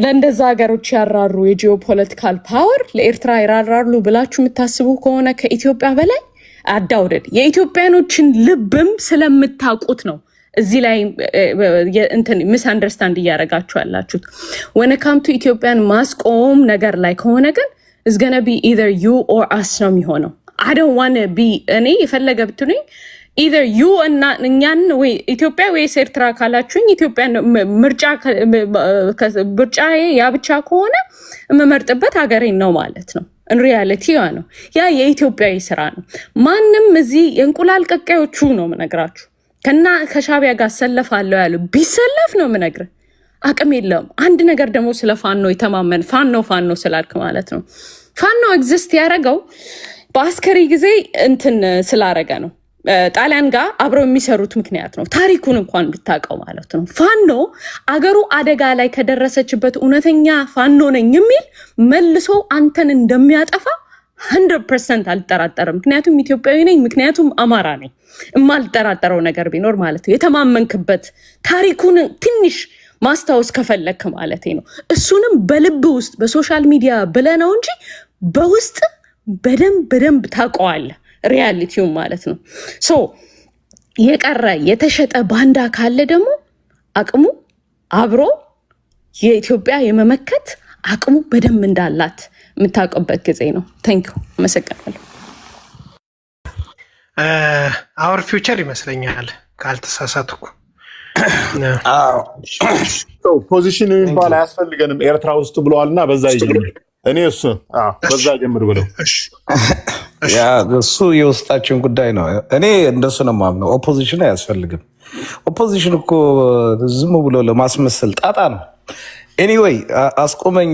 ለእንደዛ ሀገሮች ያራሩ የጂኦፖለቲካል ፓወር ለኤርትራ ይራራሉ ብላችሁ የምታስቡ ከሆነ ከኢትዮጵያ በላይ አዳውደድ የኢትዮጵያኖችን ልብም ስለምታውቁት ነው እዚህ ላይ እንትን ሚስ አንደርስታንድ እያደረጋችሁ ያላችሁት። ወነ ካምቱ ኢትዮጵያን ማስቆም ነገር ላይ ከሆነ ግን is gonna be either you or us ነው የሚሆነው። I don't want to be እኔ የፈለገ ብትሉኝ either you እና እኛን ወይ ኢትዮጵያ ወይ ኤርትራ ካላችሁኝ ኢትዮጵያ ምርጫ ያ ብቻ ከሆነ የምመርጥበት ሀገሬን ነው ማለት ነው። in reality ያ ነው ያ የኢትዮጵያዊ ስራ ነው። ማንም እዚህ የእንቁላል ቀቃዮቹ ነው የምነግራችሁ ከሻቢያ ጋር ሰለፋለሁ ያሉ ቢሰለፍ ነው የምነግርህ አቅም የለውም። አንድ ነገር ደግሞ ስለ ፋኖ የተማመን ፋኖ ስላልክ ማለት ነው ፋኖ ኤግዚስት ያደረገው በአስከሪ ጊዜ እንትን ስላረገ ነው። ጣሊያን ጋር አብረው የሚሰሩት ምክንያት ነው። ታሪኩን እንኳን ብታውቀው ማለት ነው። ፋኖ አገሩ አደጋ ላይ ከደረሰችበት እውነተኛ ፋኖ ነኝ የሚል መልሶ አንተን እንደሚያጠፋ 100% አልጠራጠርም። ምክንያቱም ኢትዮጵያዊ ነኝ፣ ምክንያቱም አማራ ነኝ። የማልጠራጠረው ነገር ቢኖር ማለት ነው የተማመንክበት ታሪኩን ትንሽ ማስታወስ ከፈለክ ማለት ነው። እሱንም በልብ ውስጥ በሶሻል ሚዲያ ብለህ ነው እንጂ በውስጥ በደንብ ታውቀዋለህ ሪያሊቲው ማለት ነው። ሶ የቀረ የተሸጠ ባንዳ ካለ ደግሞ አቅሙ አብሮ የኢትዮጵያ የመመከት አቅሙ በደንብ እንዳላት የምታውቀበት ጊዜ ነው። ታንኪዩ አመሰግናለሁ። አወር ፊውቸር ይመስለኛል ካልተሳሳትኩ። ፖዚሽን የሚባል አያስፈልገንም ኤርትራ ውስጥ ብለዋልና በዛ ይጀምር። እኔ እሱ በዛ ጀምር ብለው ያ እሱ የውስጣችን ጉዳይ ነው። እኔ እንደሱ ነው የማምነው። ኦፖዚሽን አያስፈልግም። ኦፖዚሽን እኮ ዝም ብሎ ለማስመሰል ጣጣ ነው። ኤኒዌይ አስቆመኝ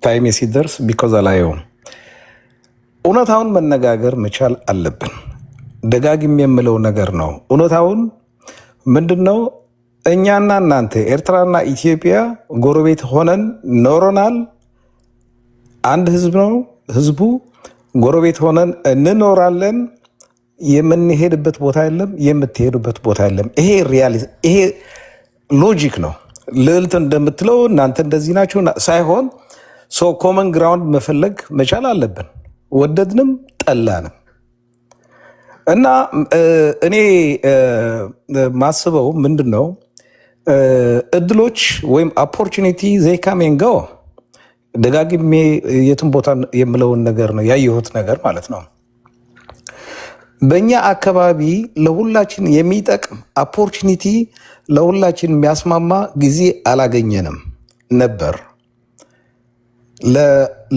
ታይሜ ሲደርስ ቢኮዝ አላየውም። እውነታውን መነጋገር መቻል አለብን። ደጋግም የምለው ነገር ነው። እውነታውን ምንድን ነው? እኛና እናንተ ኤርትራና ኢትዮጵያ ጎረቤት ሆነን ኖረናል። አንድ ህዝብ ነው። ህዝቡ ጎረቤት ሆነን እንኖራለን። የምንሄድበት ቦታ የለም፣ የምትሄዱበት ቦታ የለም። ይሄ ሪያሊቲ፣ ይሄ ሎጂክ ነው። ልዕልት እንደምትለው እናንተ እንደዚህ ናችሁ ሳይሆን ኮመን ግራውንድ መፈለግ መቻል አለብን፣ ወደድንም ጠላንም። እና እኔ ማስበው ምንድን ነው እድሎች ወይም ኦፖርቹኒቲ ዘይ ካም ኤንድ ጎ። ደጋግሜ የትም ቦታ የምለውን ነገር ነው ያየሁት ነገር ማለት ነው። በእኛ አካባቢ ለሁላችን የሚጠቅም ኦፖርቹኒቲ ለሁላችን የሚያስማማ ጊዜ አላገኘንም ነበር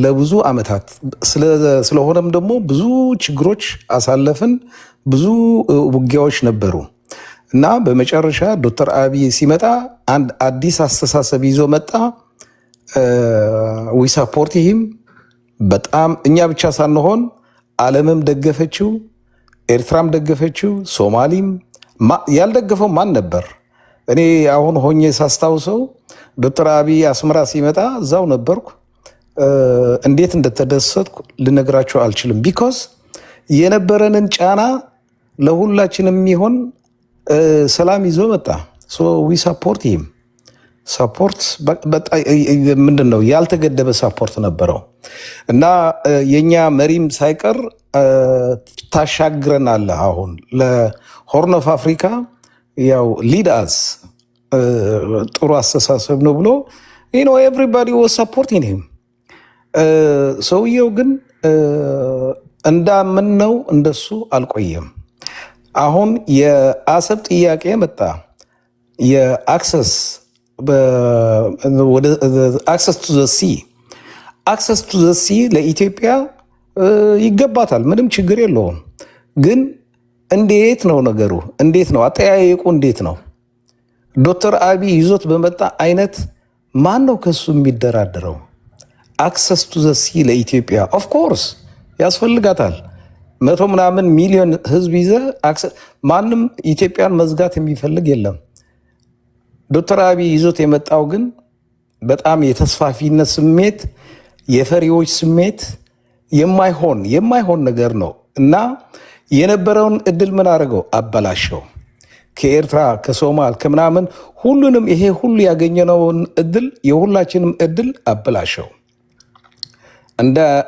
ለብዙ ዓመታት። ስለሆነም ደግሞ ብዙ ችግሮች አሳለፍን፣ ብዙ ውጊያዎች ነበሩ እና በመጨረሻ ዶክተር አብይ ሲመጣ አንድ አዲስ አስተሳሰብ ይዞ መጣ። ዊ ሳፖርት ሂም በጣም እኛ ብቻ ሳንሆን ዓለምም ደገፈችው፣ ኤርትራም ደገፈችው፣ ሶማሊም። ያልደገፈው ማን ነበር? እኔ አሁን ሆኜ ሳስታውሰው ዶክተር አብይ አስመራ ሲመጣ እዛው ነበርኩ። እንዴት እንደተደሰትኩ ልነግራቸው አልችልም። ቢኮዝ የነበረንን ጫና ለሁላችንም የሚሆን ሰላም ይዞ መጣ። ዊ ሳፖርት ሂም። ሳፖርት ምንድን ነው? ያልተገደበ ሳፖርት ነበረው እና የኛ መሪም ሳይቀር ታሻግረናል። አሁን ለሆርን ኦፍ አፍሪካ ያው ሊድአስ ጥሩ አስተሳሰብ ነው ብሎ ኤቭሪባዲ ዋዝ ሰፖርቲንግ ሂም። ሰውየው ግን እንዳምነው እንደሱ አልቆየም። አሁን የአሰብ ጥያቄ መጣ። የአክሰስ አክሰስ ቱ ዘ ሲ አክሰስ ቱ ዘ ሲ ለኢትዮጵያ ይገባታል፣ ምንም ችግር የለውም። ግን እንዴት ነው ነገሩ? እንዴት ነው አጠያየቁ? እንዴት ነው ዶክተር አብይ ይዞት በመጣ አይነት ማን ነው ከሱ የሚደራደረው? አክሰስ ቱ ዘ ሲ ለኢትዮጵያ ኦፍኮርስ ያስፈልጋታል። 100 ምናምን ሚሊዮን ህዝብ ይዘ ማንም ኢትዮጵያን መዝጋት የሚፈልግ የለም። ዶክተር አብይ ይዞት የመጣው ግን በጣም የተስፋፊነት ስሜት፣ የፈሪዎች ስሜት፣ የማይሆን ነገር ነው እና የነበረውን እድል ምን አደረገው? አበላሸው። ከኤርትራ ከሶማል ከምናምን ሁሉንም ይሄ ሁሉ ያገኘነውን እድል የሁላችንም እድል አበላሸው።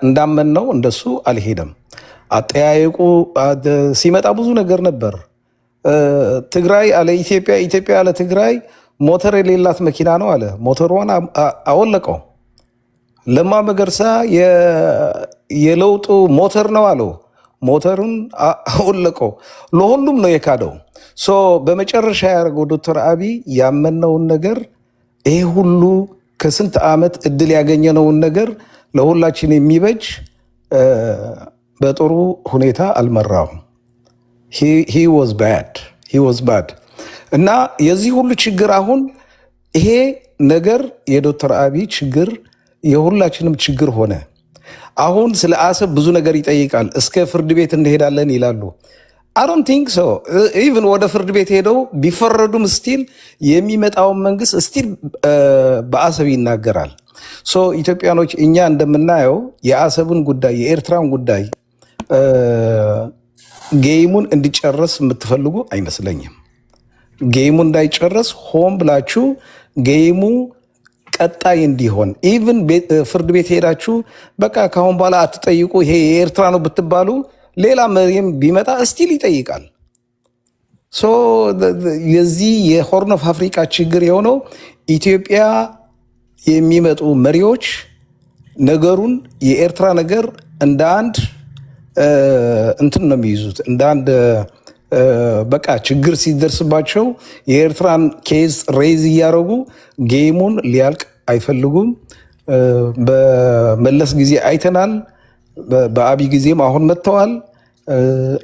እንዳመንነው እንደሱ አልሄደም። አጠያየቁ ሲመጣ ብዙ ነገር ነበር። ትግራይ አለ ኢትዮጵያ፣ ኢትዮጵያ አለ ትግራይ ሞተር የሌላት መኪና ነው አለ። ሞተሯን አወለቀው። ለማ መገርሳ የለውጡ ሞተር ነው አለው። ሞተሩን አወለቀው። ለሁሉም ነው የካደው። በመጨረሻ ያደረገው ዶክተር አብይ ያመነውን ነገር ይሄ ሁሉ ከስንት ዓመት እድል ያገኘነውን ነገር ለሁላችን የሚበጅ በጥሩ ሁኔታ አልመራውም። ሂ ዋዝ ባድ እና የዚህ ሁሉ ችግር አሁን ይሄ ነገር የዶክተር አብይ ችግር የሁላችንም ችግር ሆነ። አሁን ስለ አሰብ ብዙ ነገር ይጠይቃል። እስከ ፍርድ ቤት እንሄዳለን ይላሉ። አይ ዶንት ቲንክ ሶ። ኢቭን ወደ ፍርድ ቤት ሄደው ቢፈረዱም ስቲል የሚመጣውን መንግስት ስቲል በአሰብ ይናገራል። ኢትዮጵያኖች እኛ እንደምናየው የአሰብን ጉዳይ የኤርትራን ጉዳይ ጌሙን እንዲጨረስ የምትፈልጉ አይመስለኝም። ጌሙ እንዳይጨረስ ሆን ብላችሁ ጌሙ ቀጣይ እንዲሆን ኢቭን ፍርድ ቤት ሄዳችሁ በቃ ካሁን በኋላ አትጠይቁ፣ ይሄ የኤርትራ ነው ብትባሉ ሌላ መሪም ቢመጣ እስቲል ይጠይቃል። የዚህ የሆርን ኦፍ አፍሪካ ችግር የሆነው ኢትዮጵያ የሚመጡ መሪዎች ነገሩን የኤርትራ ነገር እንደ አንድ እንትን ነው የሚይዙት፣ እንደ አንድ በቃ ችግር ሲደርስባቸው የኤርትራን ኬዝ ሬይዝ እያደረጉ ጌሙን ሊያልቅ አይፈልጉም። በመለስ ጊዜ አይተናል። በአብይ ጊዜም አሁን መጥተዋል።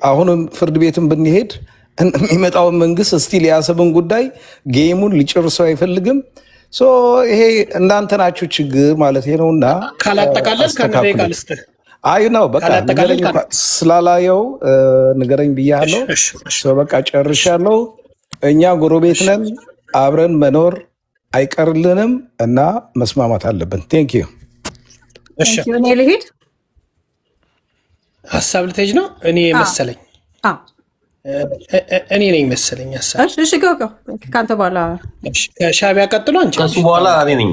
አሁንም ፍርድ ቤትን ብንሄድ የሚመጣውን መንግስት እስቲል የአሰብን ጉዳይ ጌሙን ሊጨርሰው አይፈልግም። ይሄ እናንተ ናችሁ ችግር ማለት ነውና ካላጠቃለል ከነደቂቃ ልስጥህ። አይ ነው በቃ ንገረኝ፣ ስላላየው ንገረኝ ብያለሁ። በቃ ጨርሻለሁ። እኛ ጎረቤት ነን፣ አብረን መኖር አይቀርልንም እና መስማማት አለብን። ቴንክ ዩ። እኔ ልሂድ። ሀሳብ ልትሄጂ ነው? እኔ መሰለኝ እኔ ነኝ መሰለኝ ሀሳብ። እሺ ከአንተ በኋላ ከሻዕቢያ ቀጥሎ አንቺ። ከሱ በኋላ እኔ ነኝ።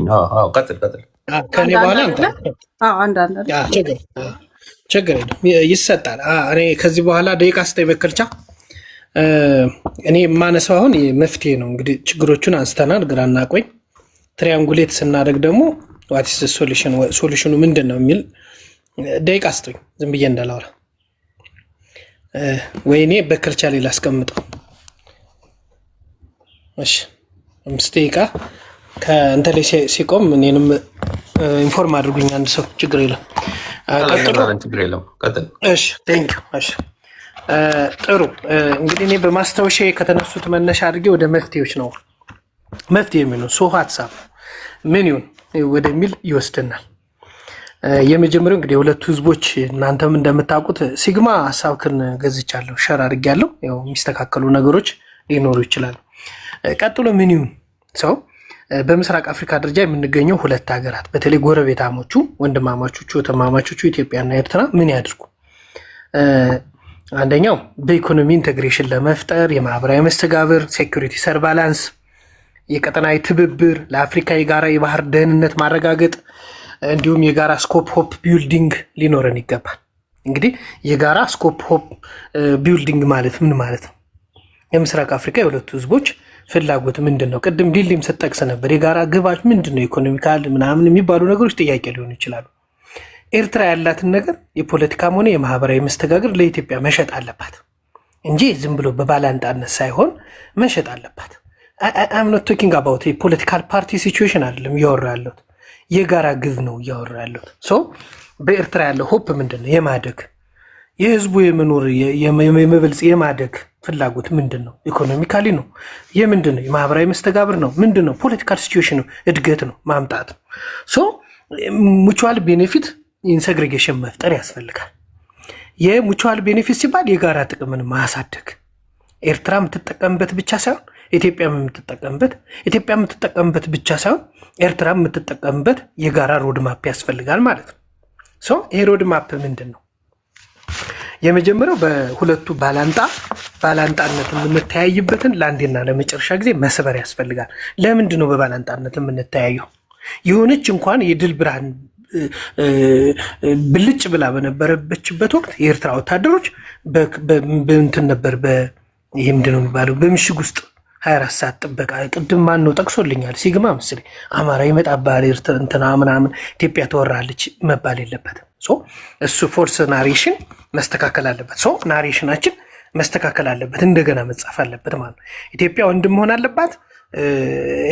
ቀጥል። ከእኔ በኋላ አንተ። ችግር የለም ይሰጣል። እኔ ከዚህ በኋላ ደቂቃ ስጠኝ በክልቻ። እኔ የማነሳው አሁን መፍትሄ ነው። እንግዲህ ችግሮቹን አንስተናል፣ ግራና ቀኝ ትሪያንጉሌት ስናደርግ ደግሞ ዋትስ ሶሉሽኑ ምንድን ነው የሚል ደቂቃ ስጠኝ፣ ዝም ብዬ እንዳላወራ። ወይኔ በክልቻ ላይ ላስቀምጠው። እሺ 5 ደቂቃ ከእንተ ላይ ሲቆም እኔንም ኢንፎርም አድርጉኝ አንድ ሰው። ችግር የለም ቀጥል። እሺ ቴንክ ዩ። እሺ ጥሩ። እንግዲህ እኔ በማስታወሻ ከተነሱት መነሻ አድርጌ ወደ መፍትሄዎች ነው መፍትሄ የሚሆነው ሀሳብ ምን ይሁን ወደሚል ይወስደናል። የመጀመሪያው እንግዲህ የሁለቱ ህዝቦች እናንተም እንደምታውቁት ሲግማ ሀሳብክን ገዝቻለሁ፣ ሸር አድርጌያለሁ። ያው የሚስተካከሉ ነገሮች ሊኖሩ ይችላሉ። ቀጥሎ ምን ይሁን ሰው በምስራቅ አፍሪካ ደረጃ የምንገኘው ሁለት ሀገራት በተለይ ጎረቤታሞቹ ወንድማማቾቹ ተማማቾቹ ኢትዮጵያና ኤርትራ ምን ያድርጉ? አንደኛው በኢኮኖሚ ኢንቴግሬሽን ለመፍጠር የማህበራዊ መስተጋብር፣ ሴኩሪቲ ሰርቫላንስ፣ የቀጠናዊ ትብብር፣ ለአፍሪካ የጋራ የባህር ደህንነት ማረጋገጥ እንዲሁም የጋራ ስኮፕ ሆፕ ቢልዲንግ ሊኖረን ይገባል። እንግዲህ የጋራ ስኮፕ ሆፕ ቢልዲንግ ማለት ምን ማለት ነው? የምስራቅ አፍሪካ የሁለቱ ህዝቦች ፍላጎት ምንድን ነው? ቅድም ዲሊም ስጠቅስ ነበር። የጋራ ግባች ምንድን ነው? ኢኮኖሚካል ምናምን የሚባሉ ነገሮች ጥያቄ ሊሆኑ ይችላሉ። ኤርትራ ያላትን ነገር የፖለቲካም ሆነ የማህበራዊ መስተጋገር ለኢትዮጵያ መሸጥ አለባት እንጂ ዝም ብሎ በባላንጣነት ሳይሆን መሸጥ አለባት። አም ኖት ቶኪንግ አባውት የፖለቲካል ፓርቲ ሲቹዌሽን አይደለም እያወራ ያለሁት፣ የጋራ ግብ ነው እያወራ ያለሁት። በኤርትራ ያለው ሆፕ ምንድን ነው? የማደግ የህዝቡ የመኖር የመበልጽ የማደግ ፍላጎት ምንድን ነው? ኢኮኖሚካሊ ነው? የምንድን ነው? የማህበራዊ መስተጋብር ነው? ምንድን ነው? ፖለቲካል ሲቹዌሽን ነው? እድገት ነው? ማምጣት ነው? ሙቹዋል ቤኔፊት ኢንሰግሬጌሽን መፍጠር ያስፈልጋል። የሙቹዋል ቤኔፊት ሲባል የጋራ ጥቅምን ማሳደግ፣ ኤርትራ የምትጠቀምበት ብቻ ሳይሆን ኢትዮጵያ የምትጠቀምበት ብቻ ሳይሆን ኤርትራ የምትጠቀምበት የጋራ ሮድማፕ ያስፈልጋል ማለት ነው። ይሄ ሮድማፕ ምንድን ነው? የመጀመሪያው በሁለቱ ባላንጣነት የምንተያይበትን ለአንዴና ለመጨረሻ ጊዜ መስበር ያስፈልጋል። ለምንድን ነው በባላንጣነት የምንተያየው? የሆነች እንኳን የድል ብርሃን ብልጭ ብላ በነበረበችበት ወቅት የኤርትራ ወታደሮች በእንትን ነበር ይህ ምንድን ነው የሚባለው በምሽግ ውስጥ 24 ሰዓት ጥበቃ። ቅድም ማን ነው ጠቅሶልኛል? ሲግማ መሰለኝ። አማራ ይመጣባል እንትና ምናምን ኢትዮጵያ ትወራለች መባል የለበትም። እሱ ፎርስ ናሬሽን መስተካከል አለበት። ናሬሽናችን መስተካከል አለበት፣ እንደገና መጻፍ አለበት ማለት ነው። ኢትዮጵያ ወንድም መሆን አለባት፣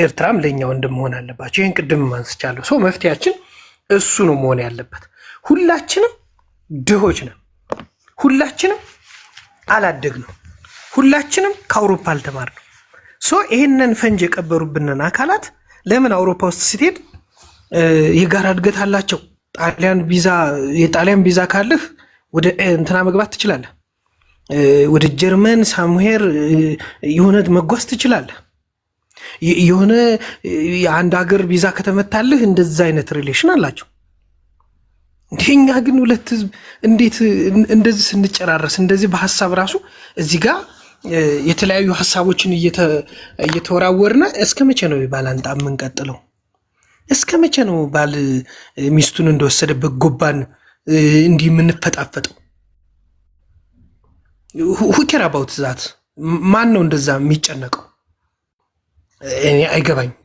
ኤርትራም ለእኛ ወንድም መሆን አለባቸው። ይህን ቅድም አንስቻለሁ። መፍትሄያችን እሱ ነው መሆን ያለበት። ሁላችንም ድሆች ነን፣ ሁላችንም አላደግንም፣ ሁላችንም ከአውሮፓ አልተማርንም። ይህንን ፈንጅ የቀበሩብንን አካላት ለምን አውሮፓ ውስጥ ስትሄድ የጋራ እድገት አላቸው። የጣሊያን ቪዛ ካለህ ወደ እንትና መግባት ትችላለህ። ወደ ጀርመን ሳምሄር የሆነ መጓዝ ትችላለህ። የሆነ የአንድ ሀገር ቪዛ ከተመታልህ እንደዛ አይነት ሪሌሽን አላቸው። እኛ ግን ሁለት ህዝብ እንዴት እንደዚህ ስንጨራረስ እንደዚህ በሀሳብ ራሱ እዚህ ጋር የተለያዩ ሀሳቦችን እየተወራወርና እስከ መቼ ነው ባላንጣ የምንቀጥለው? እስከ መቼ ነው ባል ሚስቱን እንደወሰደበት ጎባን እንዲህ የምንፈጣፈጠው? ሁኬር አባውት ዛት ማን ነው እንደዛ የሚጨነቀው? እኔ አይገባኝም።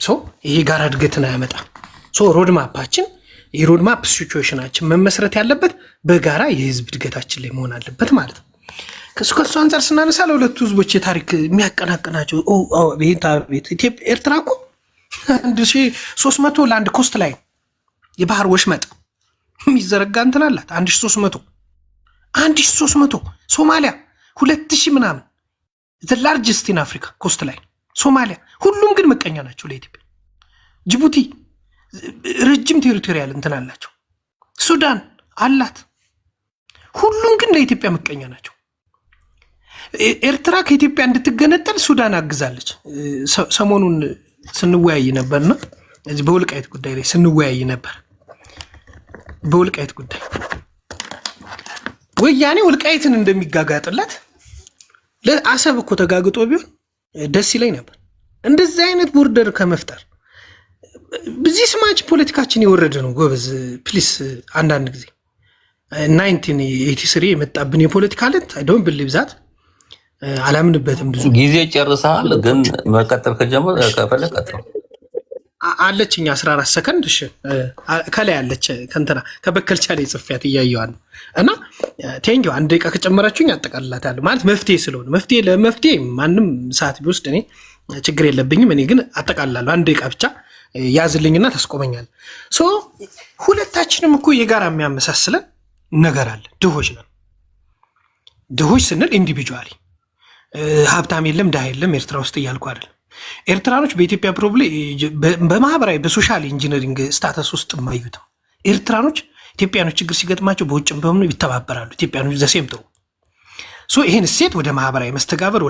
ይሄ ጋራ እድገትን አያመጣ። ሮድማፓችን የሮድማፕ ሲቹዌሽናችን መመስረት ያለበት በጋራ የህዝብ እድገታችን ላይ መሆን አለበት ማለት ነው። ከሱ አንጻር ስናነሳ ለሁለቱ ህዝቦች የታሪክ የሚያቀናቅናቸው ኤርትራ እኮ 1300 ለአንድ ኮስት ላይ የባህር ወሽመጥ የሚዘረጋ እንትን አላት 1300 ሶማሊያ 2000 ምናምን ላርጅስት ኢን አፍሪካ ኮስት ላይ ሶማሊያ። ሁሉም ግን ምቀኛ ናቸው ለኢትዮጵያ። ጅቡቲ ረጅም ቴሪቶሪያል እንትን አላቸው። ሱዳን አላት። ሁሉም ግን ለኢትዮጵያ ምቀኛ ናቸው። ኤርትራ ከኢትዮጵያ እንድትገነጠል ሱዳን አግዛለች። ሰሞኑን ስንወያይ ነበርና በወልቃይት ጉዳይ ላይ ስንወያይ ነበር። በወልቃይት ጉዳይ ወያኔ ወልቃይትን እንደሚጋጋጥላት ለአሰብ እኮ ተጋግጦ ቢሆን ደስ ይለኝ ነበር። እንደዚህ አይነት ቦርደር ከመፍጠር በዚህ ስማች ፖለቲካችን የወረደ ነው ጎበዝ። ፕሊስ አንዳንድ ጊዜ 1983 የመጣብን የፖለቲካ ለት አይ ዶንት ቢሊቭ ዛት አላምንበትም። ብዙ ጊዜ ጨርሰሃል፣ ግን መቀጠል ከጀመር ከፈለክ ቀጥል። አለችኝ 14 ሰከንድ። እሺ ከላይ አለች ከንተና ከበከልቻ ላይ ጽፌያት እያየዋል እና ቴንኪው። አንድ ደቂቃ ከጨመራችሁኝ አጠቃልላታለሁ። ማለት መፍትሄ ስለሆነ ለመፍትሄ ማንም ሰዓት ቢወስድ እኔ ችግር የለብኝም። እኔ ግን አጠቃልላለሁ። አንድ ደቂቃ ብቻ ያዝልኝና ታስቆመኛል። ሶ ሁለታችንም እኮ የጋራ የሚያመሳስለን ነገር አለ። ድሆች ነን። ድሆች ስንል ኢንዲቪጁዋሊ ሀብታም የለም ድሃ የለም ኤርትራ ውስጥ እያልኩ አይደለም። ኤርትራኖች በኢትዮጵያ ፕሮብሌም በማህበራዊ በሶሻል ኢንጂነሪንግ ስታተስ ውስጥ የማዩት ኤርትራኖች ኢትዮጵያኖች ችግር ሲገጥማቸው በውጭም በሆኑ ይተባበራሉ። ኢትዮጵያኖች ዘሴም ጥሩ ይህን እሴት ወደ ማህበራዊ መስተጋበር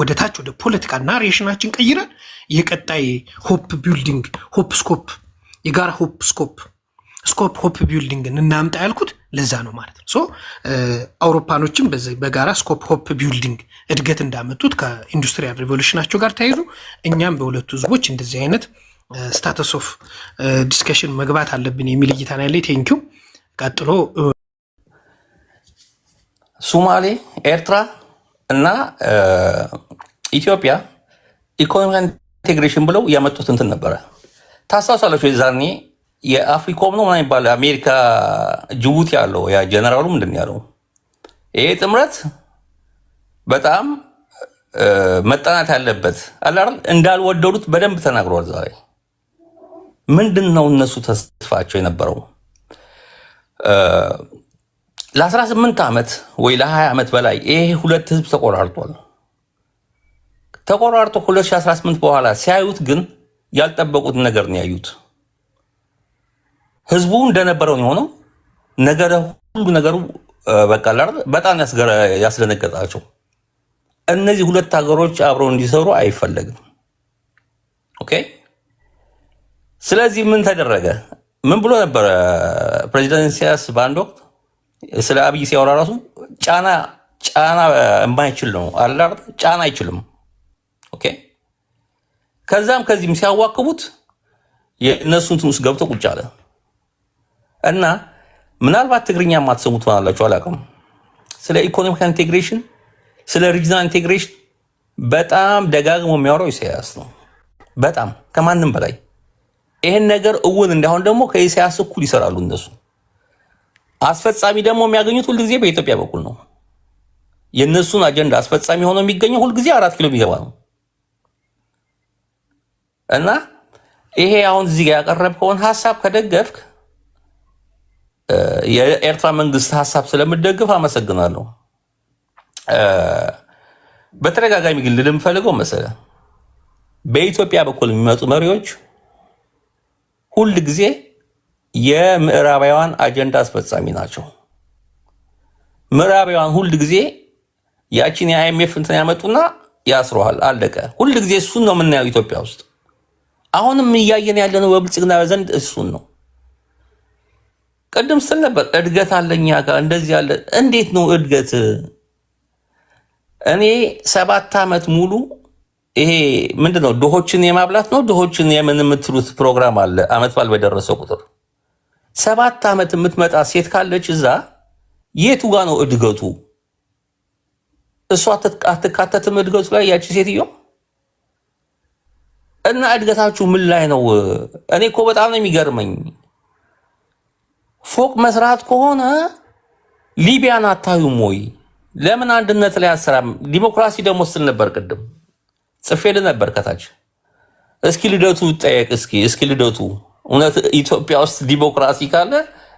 ወደ ታች ወደ ፖለቲካ ናሬሽናችን ቀይረን የቀጣይ ሆፕ ቢልዲንግ የጋራ ስኮፕ ሆፕ ቢልዲንግ እናምጣ ያልኩት ለዛ ነው ማለት ነው። አውሮፓኖችም በጋራ ስኮፕ ሆፕ ቢልዲንግ እድገት እንዳመጡት ከኢንዱስትሪያል ሪቮሉሽናቸው ጋር ተያይዙ እኛም በሁለቱ ህዝቦች እንደዚህ አይነት ስታተስ ኦፍ ዲስከሽን መግባት አለብን የሚል እይታ ነው ያለኝ። ቴንኪው። ቀጥሎ ሶማሌ፣ ኤርትራ እና ኢትዮጵያ ኢኮኖሚ ኢንቴግሬሽን ብለው ያመጡት እንትን ነበረ። ታስታውሳላችሁ? የዛኔ የአፍሪኮም ነው ምናምን ይባላል አሜሪካ ጅቡቲ ያለው ያ ጀነራሉ ምንድን ያለው ይሄ ጥምረት በጣም መጠናት ያለበት አላል እንዳልወደዱት በደንብ ተናግረዋል። ዛሬ ምንድን ነው እነሱ ተስፋቸው የነበረው ለ18 ዓመት ወይ ለ20 ዓመት በላይ ይሄ ሁለት ህዝብ ተቆራርጦ 2018 በኋላ ሲያዩት ግን ያልጠበቁት ነገር ነው ያዩት። ህዝቡ እንደነበረው ነው የሆነው። ሁሉ ነገሩ በቃ በጣም ያስደነገጣቸው። እነዚህ ሁለት ሀገሮች አብረው እንዲሰሩ አይፈለግም። ኦኬ። ስለዚህ ምን ተደረገ? ምን ብሎ ነበረ ፕሬዚዳንት ኢሳያስ በአንድ ወቅት ስለ አብይ ሲያወራ ራሱ ጫና የማይችል ነው አላር ጫና አይችልም። ኦኬ። ከዛም ከዚህም ሲያዋክቡት የእነሱን ትንሽ ገብቶ ቁጭ አለ እና ምናልባት ትግርኛ ማትሰሙት አላችሁ አላውቅም። ስለ ኢኮኖሚክ ኢንቴግሬሽን ስለ ሪጅናል ኢንቴግሬሽን በጣም ደጋግሞ የሚያወራው ኢሳያስ ነው። በጣም ከማንም በላይ ይሄን ነገር እውን እንዳይሆን ደግሞ ከኢሳያስ እኩል ይሰራሉ እነሱ። አስፈጻሚ ደግሞ የሚያገኙት ሁልጊዜ በኢትዮጵያ በኩል ነው። የእነሱን አጀንዳ አስፈጻሚ ሆኖ የሚገኘው ሁልጊዜ 4 ኪሎ የሚገባ ነው እና ይሄ አሁን እዚህ ጋር ያቀረብከውን ሀሳብ ከደገፍክ የኤርትራ መንግስት ሀሳብ ስለምደግፍ አመሰግናለሁ። በተደጋጋሚ ግን ልምፈልገው መሰለ በኢትዮጵያ በኩል የሚመጡ መሪዎች ሁል ጊዜ የምዕራባውያን አጀንዳ አስፈጻሚ ናቸው። ምዕራባውያን ሁል ጊዜ ያቺን የአይኤምኤፍ እንትን ያመጡና ያስረዋል። አለቀ። ሁል ጊዜ እሱን ነው የምናየው ኢትዮጵያ ውስጥ። አሁንም እያየን ያለነው በብልጽግና ዘንድ እሱን ነው። ቀደም ስል ነበር እድገት አለኛ ጋር እንደዚህ ያለ። እንዴት ነው እድገት? እኔ 7 ዓመት ሙሉ ይሄ ምንድነው ድሆችን የማብላት ነው ድሆችን የምን የምትሉት ፕሮግራም አለ። አመት በዓል በደረሰው ቁጥር 7 ዓመት የምትመጣ ሴት ካለች እዛ የቱ ጋ ነው እድገቱ? እሷ አትካተትም እድገቱ ላይ ያቺ ሴትዮ። እና እድገታችሁ ምን ላይ ነው? እኔ እኮ በጣም ነው የሚገርመኝ። ፎቅ መስራት ከሆነ ሊቢያን አታዩም ወይ? ለምን አንድነት ላይ አሰራም? ዲሞክራሲ ደግሞ ስል ነበር ቅድም ጽፌልህ ነበር ከታች። እስኪ ልደቱ ጠየቅ። እስኪ ልደቱ እውነት ኢትዮጵያ ውስጥ ዲሞክራሲ ካለ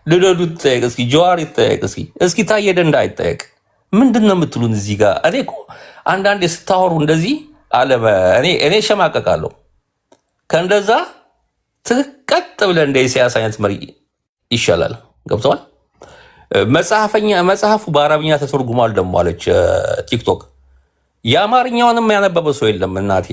ልደቱ ይጠየቅ እስኪ፣ ጀዋር ይጠየቅ እስኪ፣ እስኪ ታየ ደንዳ ይጠየቅ። ምንድን ነው የምትሉን እዚህ ጋር? እኔ እኮ አንዳንዴ ስታወሩ እንደዚህ አለ እኔ እሸማቀቃለሁ። ከእንደዛ ትቀጥ ብለህ እንደ ኢሳያስ አይነት መሪ ይሻላል። ገብተዋል። መጽሐፉ በአረብኛ ተተርጉሟል ደግሞ አለች ቲክቶክ። የአማርኛውንም ያነበበ ሰው የለም እናቴ።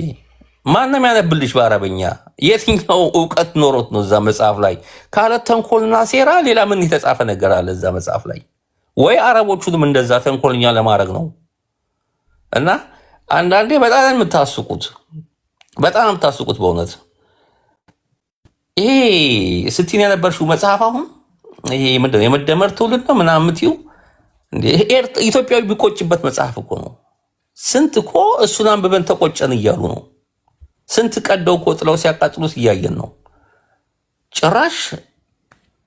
ማንም ያነብልሽ በአረብኛ? የትኛው እውቀት ኖሮት ነው እዛ መጽሐፍ ላይ? ካለ ተንኮልና ሴራ ሌላ ምን የተጻፈ ነገር አለ እዛ መጽሐፍ ላይ? ወይ አረቦቹንም እንደዛ ተንኮልኛ ለማድረግ ነው? እና አንዳንዴ በጣም የምታስቁት በእውነት ይሄ ስቲን የነበርሽው መጽሐፍ አሁን ይሄ ምንድን ነው የመደመር ትውልድ ነው ምናምን የምትይው ኢትዮጵያዊ ቢቆጭበት መጽሐፍ እኮ ነው። ስንት እኮ እሱን አንብበን ተቆጨን እያሉ ነው። ስንት ቀደው እኮ ጥለው ሲያቃጥሉት እያየን ነው። ጭራሽ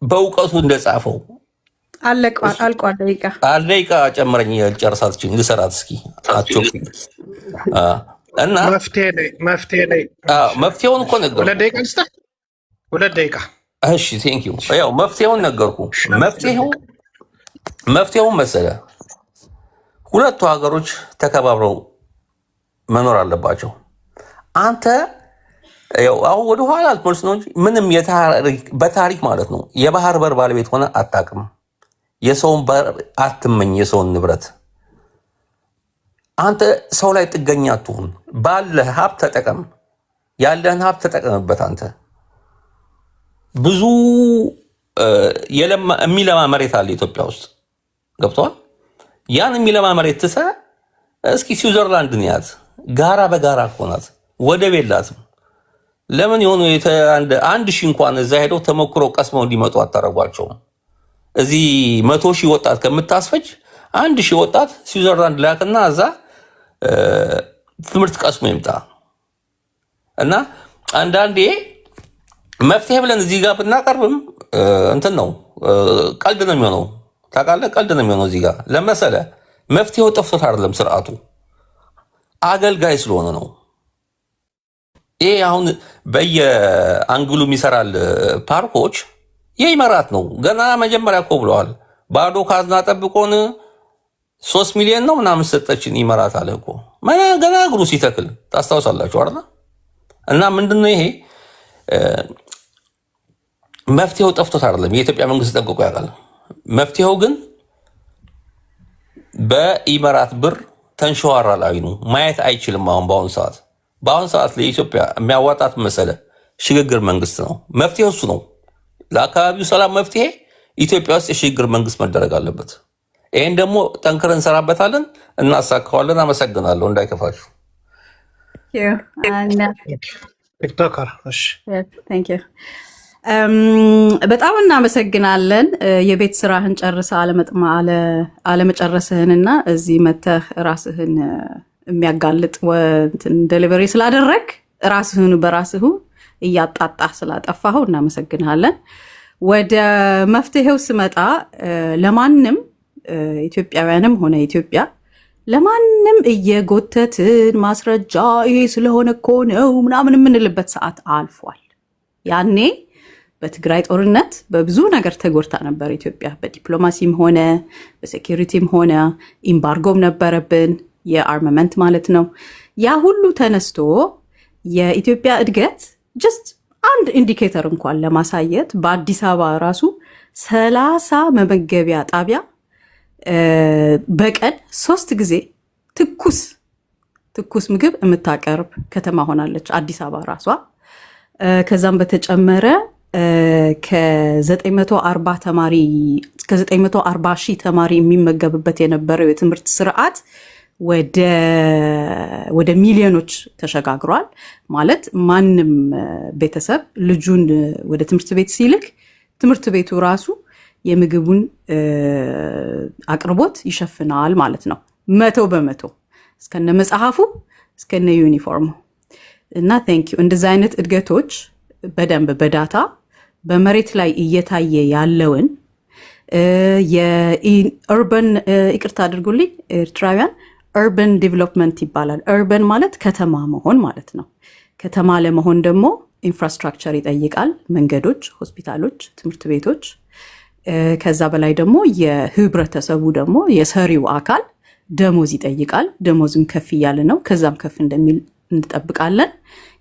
በእውቀቱ እንደጻፈው አልቋል። ደቂቃ ጨምረኝ ጨርሳት ልሰራት እስኪ እና መፍትሄውን እኮ ነገርኩህ። 2 ደቂቃ እሺ ቴንክ ዩ። ያው መፍትሄውን ነገርኩ። መፍትሄውን መሰለ ሁለቱ ሀገሮች ተከባብረው መኖር አለባቸው። አንተ ያው አሁን ወደ ኋላ አልተመለስ ነው እንጂ ምንም በታሪክ ማለት ነው የባህር በር ባለቤት ሆነ አታውቅም። የሰውን በር አትመኝ፣ የሰውን ንብረት። አንተ ሰው ላይ ጥገኛ አትሁን። ባለህ ሀብት ተጠቀም፣ ያለህን ሀብት ተጠቀምበት። አንተ ብዙ የሚለማ መሬት አለ ኢትዮጵያ ውስጥ ገብተዋል። ያን የሚለማ መሬት ትሰ እስኪ ስዊዘርላንድን ያዝ። ጋራ በጋራ እኮ ናት፣ ወደብ የላትም። ለምን የሆኑ አንድ ሺህ እንኳን እዛ ሄደው ተሞክሮ ቀስመው እንዲመጡ አታረጓቸውም? እዚህ 100 ሺህ ወጣት ከምታስፈጅ 1 ሺህ ወጣት ስዊዘርላንድ ላክና እዛ ትምህርት ቀስሞ ይምጣ። እና አንዳንዴ መፍትሄ ብለን እዚህ ጋር ብናቀርብም እንትን ነው ቀልድ ነው የሚሆነው። ታውቃለህ፣ ቀልድ ነው የሚሆነው እዚህ ጋር ለመሰለ መፍትሄው ጠፍቶት አይደለም፣ ስርዓቱ አገልጋይ ስለሆነ ነው። ይሄ አሁን በየአንግሉ የሚሰራል ፓርኮች የይመራት ነው። ገና መጀመሪያ እኮ ብለዋል። ባዶ ካዝና ጠብቆን 3 ሚሊዮን ነው ምናምን ሰጠችን ይመራት አለ እኮ ገና እግሩ ሲተክል ታስታውሳላችሁ አይደል? እና ምንድነው ይሄ መፍትሄው ጠፍቶት አይደለም። የኢትዮጵያ መንግስት ጠንቅቆ ያውቃል። መፍትሄው ግን በኢመራት ብር ተንሸዋራል አይኑ ማየት አይችልም። በአሁን ሰዓት ለኢትዮጵያ የሚያዋጣት መሰለ ሽግግር መንግስት ነው። መፍትሄው እሱ ነው። ለአካባቢው ሰላም መፍትሄ ኢትዮጵያ ውስጥ የሽግግር መንግስት መደረግ አለበት። ይህን ደግሞ ጠንክረን እንሰራበታለን፣ እናሳካዋለን። አመሰግናለሁ። እንዳይከፋችሁ። በጣም እናመሰግናለን። የቤት ስራህን ጨርሰ አለመጨረስህንና እዚህ መተህ ራስህን የሚያጋልጥ ዴሊቨሪ ስላደረግ ራስህን በራስሁ እያጣጣህ ስላጠፋኸው እናመሰግናለን። ወደ መፍትሄው ስመጣ ለማንም ኢትዮጵያውያንም ሆነ ኢትዮጵያ ለማንም እየጎተትን ማስረጃ ይሄ ስለሆነ እኮ ነው ምናምን የምንልበት ሰዓት አልፏል። ያኔ በትግራይ ጦርነት በብዙ ነገር ተጎድታ ነበር ኢትዮጵያ። በዲፕሎማሲም ሆነ በሴኪሪቲም ሆነ ኢምባርጎም ነበረብን፣ የአርመመንት ማለት ነው። ያ ሁሉ ተነስቶ የኢትዮጵያ እድገት ጀስት አንድ ኢንዲኬተር እንኳን ለማሳየት በአዲስ አበባ ራሱ 30 መመገቢያ ጣቢያ በቀን 3 ጊዜ ትኩስ ምግብ የምታቀርብ ከተማ ሆናለች አዲስ አበባ ራሷ። ከዛም በተጨመረ ከ940 ሺህ ተማሪ የሚመገብበት የነበረው የትምህርት ስርዓት ወደ ሚሊዮኖች ተሸጋግሯል። ማለት ማንም ቤተሰብ ልጁን ወደ ትምህርት ቤት ሲልክ ትምህርት ቤቱ ራሱ የምግቡን አቅርቦት ይሸፍናል ማለት ነው። 100% እስከነ መጽሐፉ እስከነ ዩኒፎርሙ። እና ቴንኪዩ። እንደዚህ አይነት እድገቶች በደንብ በዳታ በመሬት ላይ እየታየ ያለውን የኡርበን ይቅርታ አድርጉልኝ ኤርትራውያን፣ ኡርበን ዲቨሎፕመንት ይባላል። ኡርበን ማለት ከተማ መሆን ማለት ነው። ከተማ ለመሆን ደግሞ ኢንፍራስትራክቸር ይጠይቃል። መንገዶች፣ ሆስፒታሎች፣ ትምህርት ቤቶች ከዛ በላይ ደግሞ የህብረተሰቡ ደግሞ የሰሪው አካል ደሞዝ ይጠይቃል። ደሞዝም ከፍ እያለ ነው፣ ከዛም ከፍ እንደሚል እንጠብቃለን።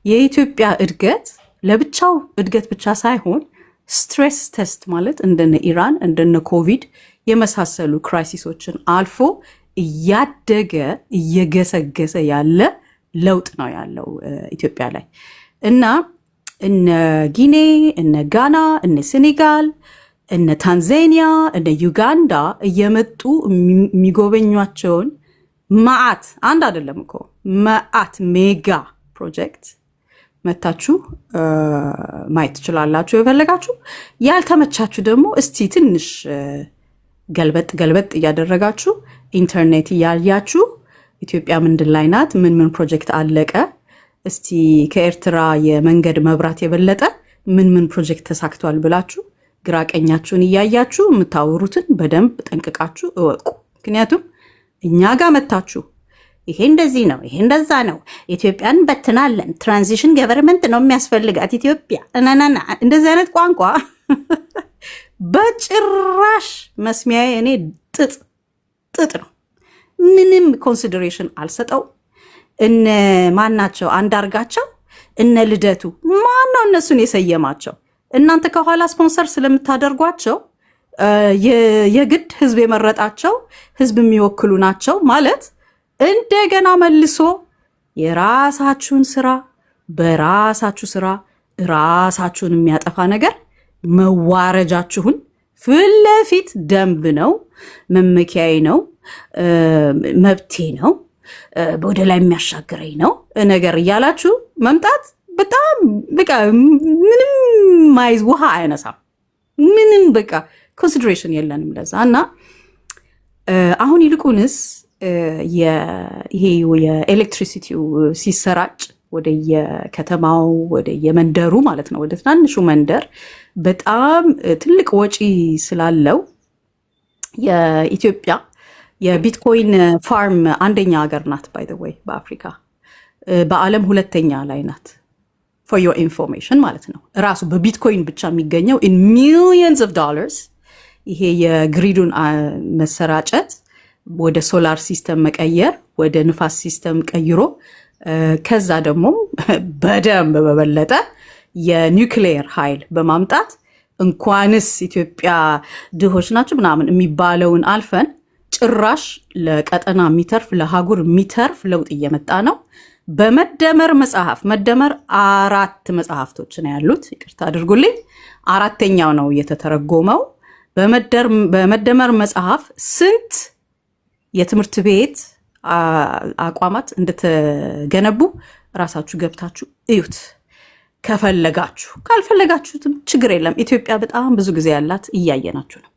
የኢትዮጵያ እድገት ለብቻው እድገት ብቻ ሳይሆን ስትሬስ ቴስት ማለት እንደነ ኢራን እንደነ ኮቪድ የመሳሰሉ ክራይሲሶችን አልፎ እያደገ እየገሰገሰ ያለ ለውጥ ነው ያለው ኢትዮጵያ ላይ እና እነ ጊኔ እነ ጋና እነ ሴኔጋል እነ ታንዛኒያ እነ ዩጋንዳ እየመጡ የሚጎበኟቸውን መዓት አንድ አይደለም እኮ መዓት ሜጋ ፕሮጀክት መታችሁ ማየት ትችላላችሁ የፈለጋችሁ። ያልተመቻችሁ ደግሞ እስቲ ትንሽ ገልበጥ እያደረጋችሁ ኢንተርኔት እያያችሁ ኢትዮጵያ ምንድን ላይ ናት፣ ምን ፕሮጀክት አለቀ፣ እስቲ ከኤርትራ የመንገድ መብራት የበለጠ ምን ፕሮጀክት ተሳክቷል ብላችሁ ግራ ቀኛችሁን እያያችሁ የምታወሩትን በደንብ ጠንቅቃችሁ እወቁ። ምክንያቱም እኛ ጋር መታችሁ ይሄ እንደዚህ ነው ይሄ እንደዛ ነው ኢትዮጵያን በትናለን ትራንዚሽን ገቨርንመንት ነው የሚያስፈልጋት ኢትዮጵያ እናናና እንደዚህ አይነት ቋንቋ በጭራሽ መስሚያዬ እኔ ጥጥ ነው። ምንም ኮንሲደሬሽን አልሰጠው። እነ ማናቸው አንዳርጋቸው እነ ልደቱ ማነው እነሱን የሰየማቸው? እናንተ ከኋላ ስፖንሰር ስለምታደርጓቸው የግድ ህዝብ የመረጣቸው ህዝብ የሚወክሉ ናቸው ማለት እንደገና መልሶ የራሳችሁን ስራ በራሳችሁ ስራ ራሳችሁን የሚያጠፋ ነገር መዋረጃችሁን ፊት ለፊት ደንብ ነው፣ መመኪያዬ ነው፣ መብቴ ነው፣ ወደ ላይ የሚያሻግረኝ ነው ነገር እያላችሁ መምጣት በጣም በቃ ምንም ማይዝ ውሃ አይነሳም። ምንም በቃ ኮንሲደሬሽን የለንም ለዛ እና አሁን ይልቁንስ ይሄ የኤሌክትሪሲቲው ሲሰራጭ ወደ የከተማው ወደ የመንደሩ ማለት ነው ወደ ትናንሹ መንደር በጣም ትልቅ ወጪ ስላለው የኢትዮጵያ የቢትኮይን ፋርም አንደኛ ሀገር ናት ባይ ዘ ዌይ በአፍሪካ በዓለም ሁለተኛ ላይ ናት። for your information ማለት ነው። ራሱ በቢትኮይን ብቻ የሚገኘው in millions of dollars ይሄ የግሪዱን መሰራጨት ወደ ሶላር ሲስተም መቀየር ወደ ንፋስ ሲስተም ቀይሮ ከዛ ደግሞ በደንብ በበለጠ የኒውክሌር ኃይል በማምጣት እንኳንስ ኢትዮጵያ ድሆች ናቸው ምናምን የሚባለውን አልፈን ጭራሽ ለቀጠና የሚተርፍ ለሀጉር የሚተርፍ ለውጥ እየመጣ ነው። በመደመር መጽሐፍ መደመር 4 መጽሐፍቶች ነው ያሉት፣ ይቅርታ አድርጉልኝ፣ 4ኛው ነው የተተረጎመው። በመደመር መጽሐፍ ስንት የትምህርት ቤት አቋማት እንደተገነቡ ራሳችሁ ገብታችሁ እዩት ከፈለጋችሁ። ካልፈለጋችሁትም ችግር የለም። ኢትዮጵያ በጣም ብዙ ጊዜ ያላት እያየናችሁ ነው።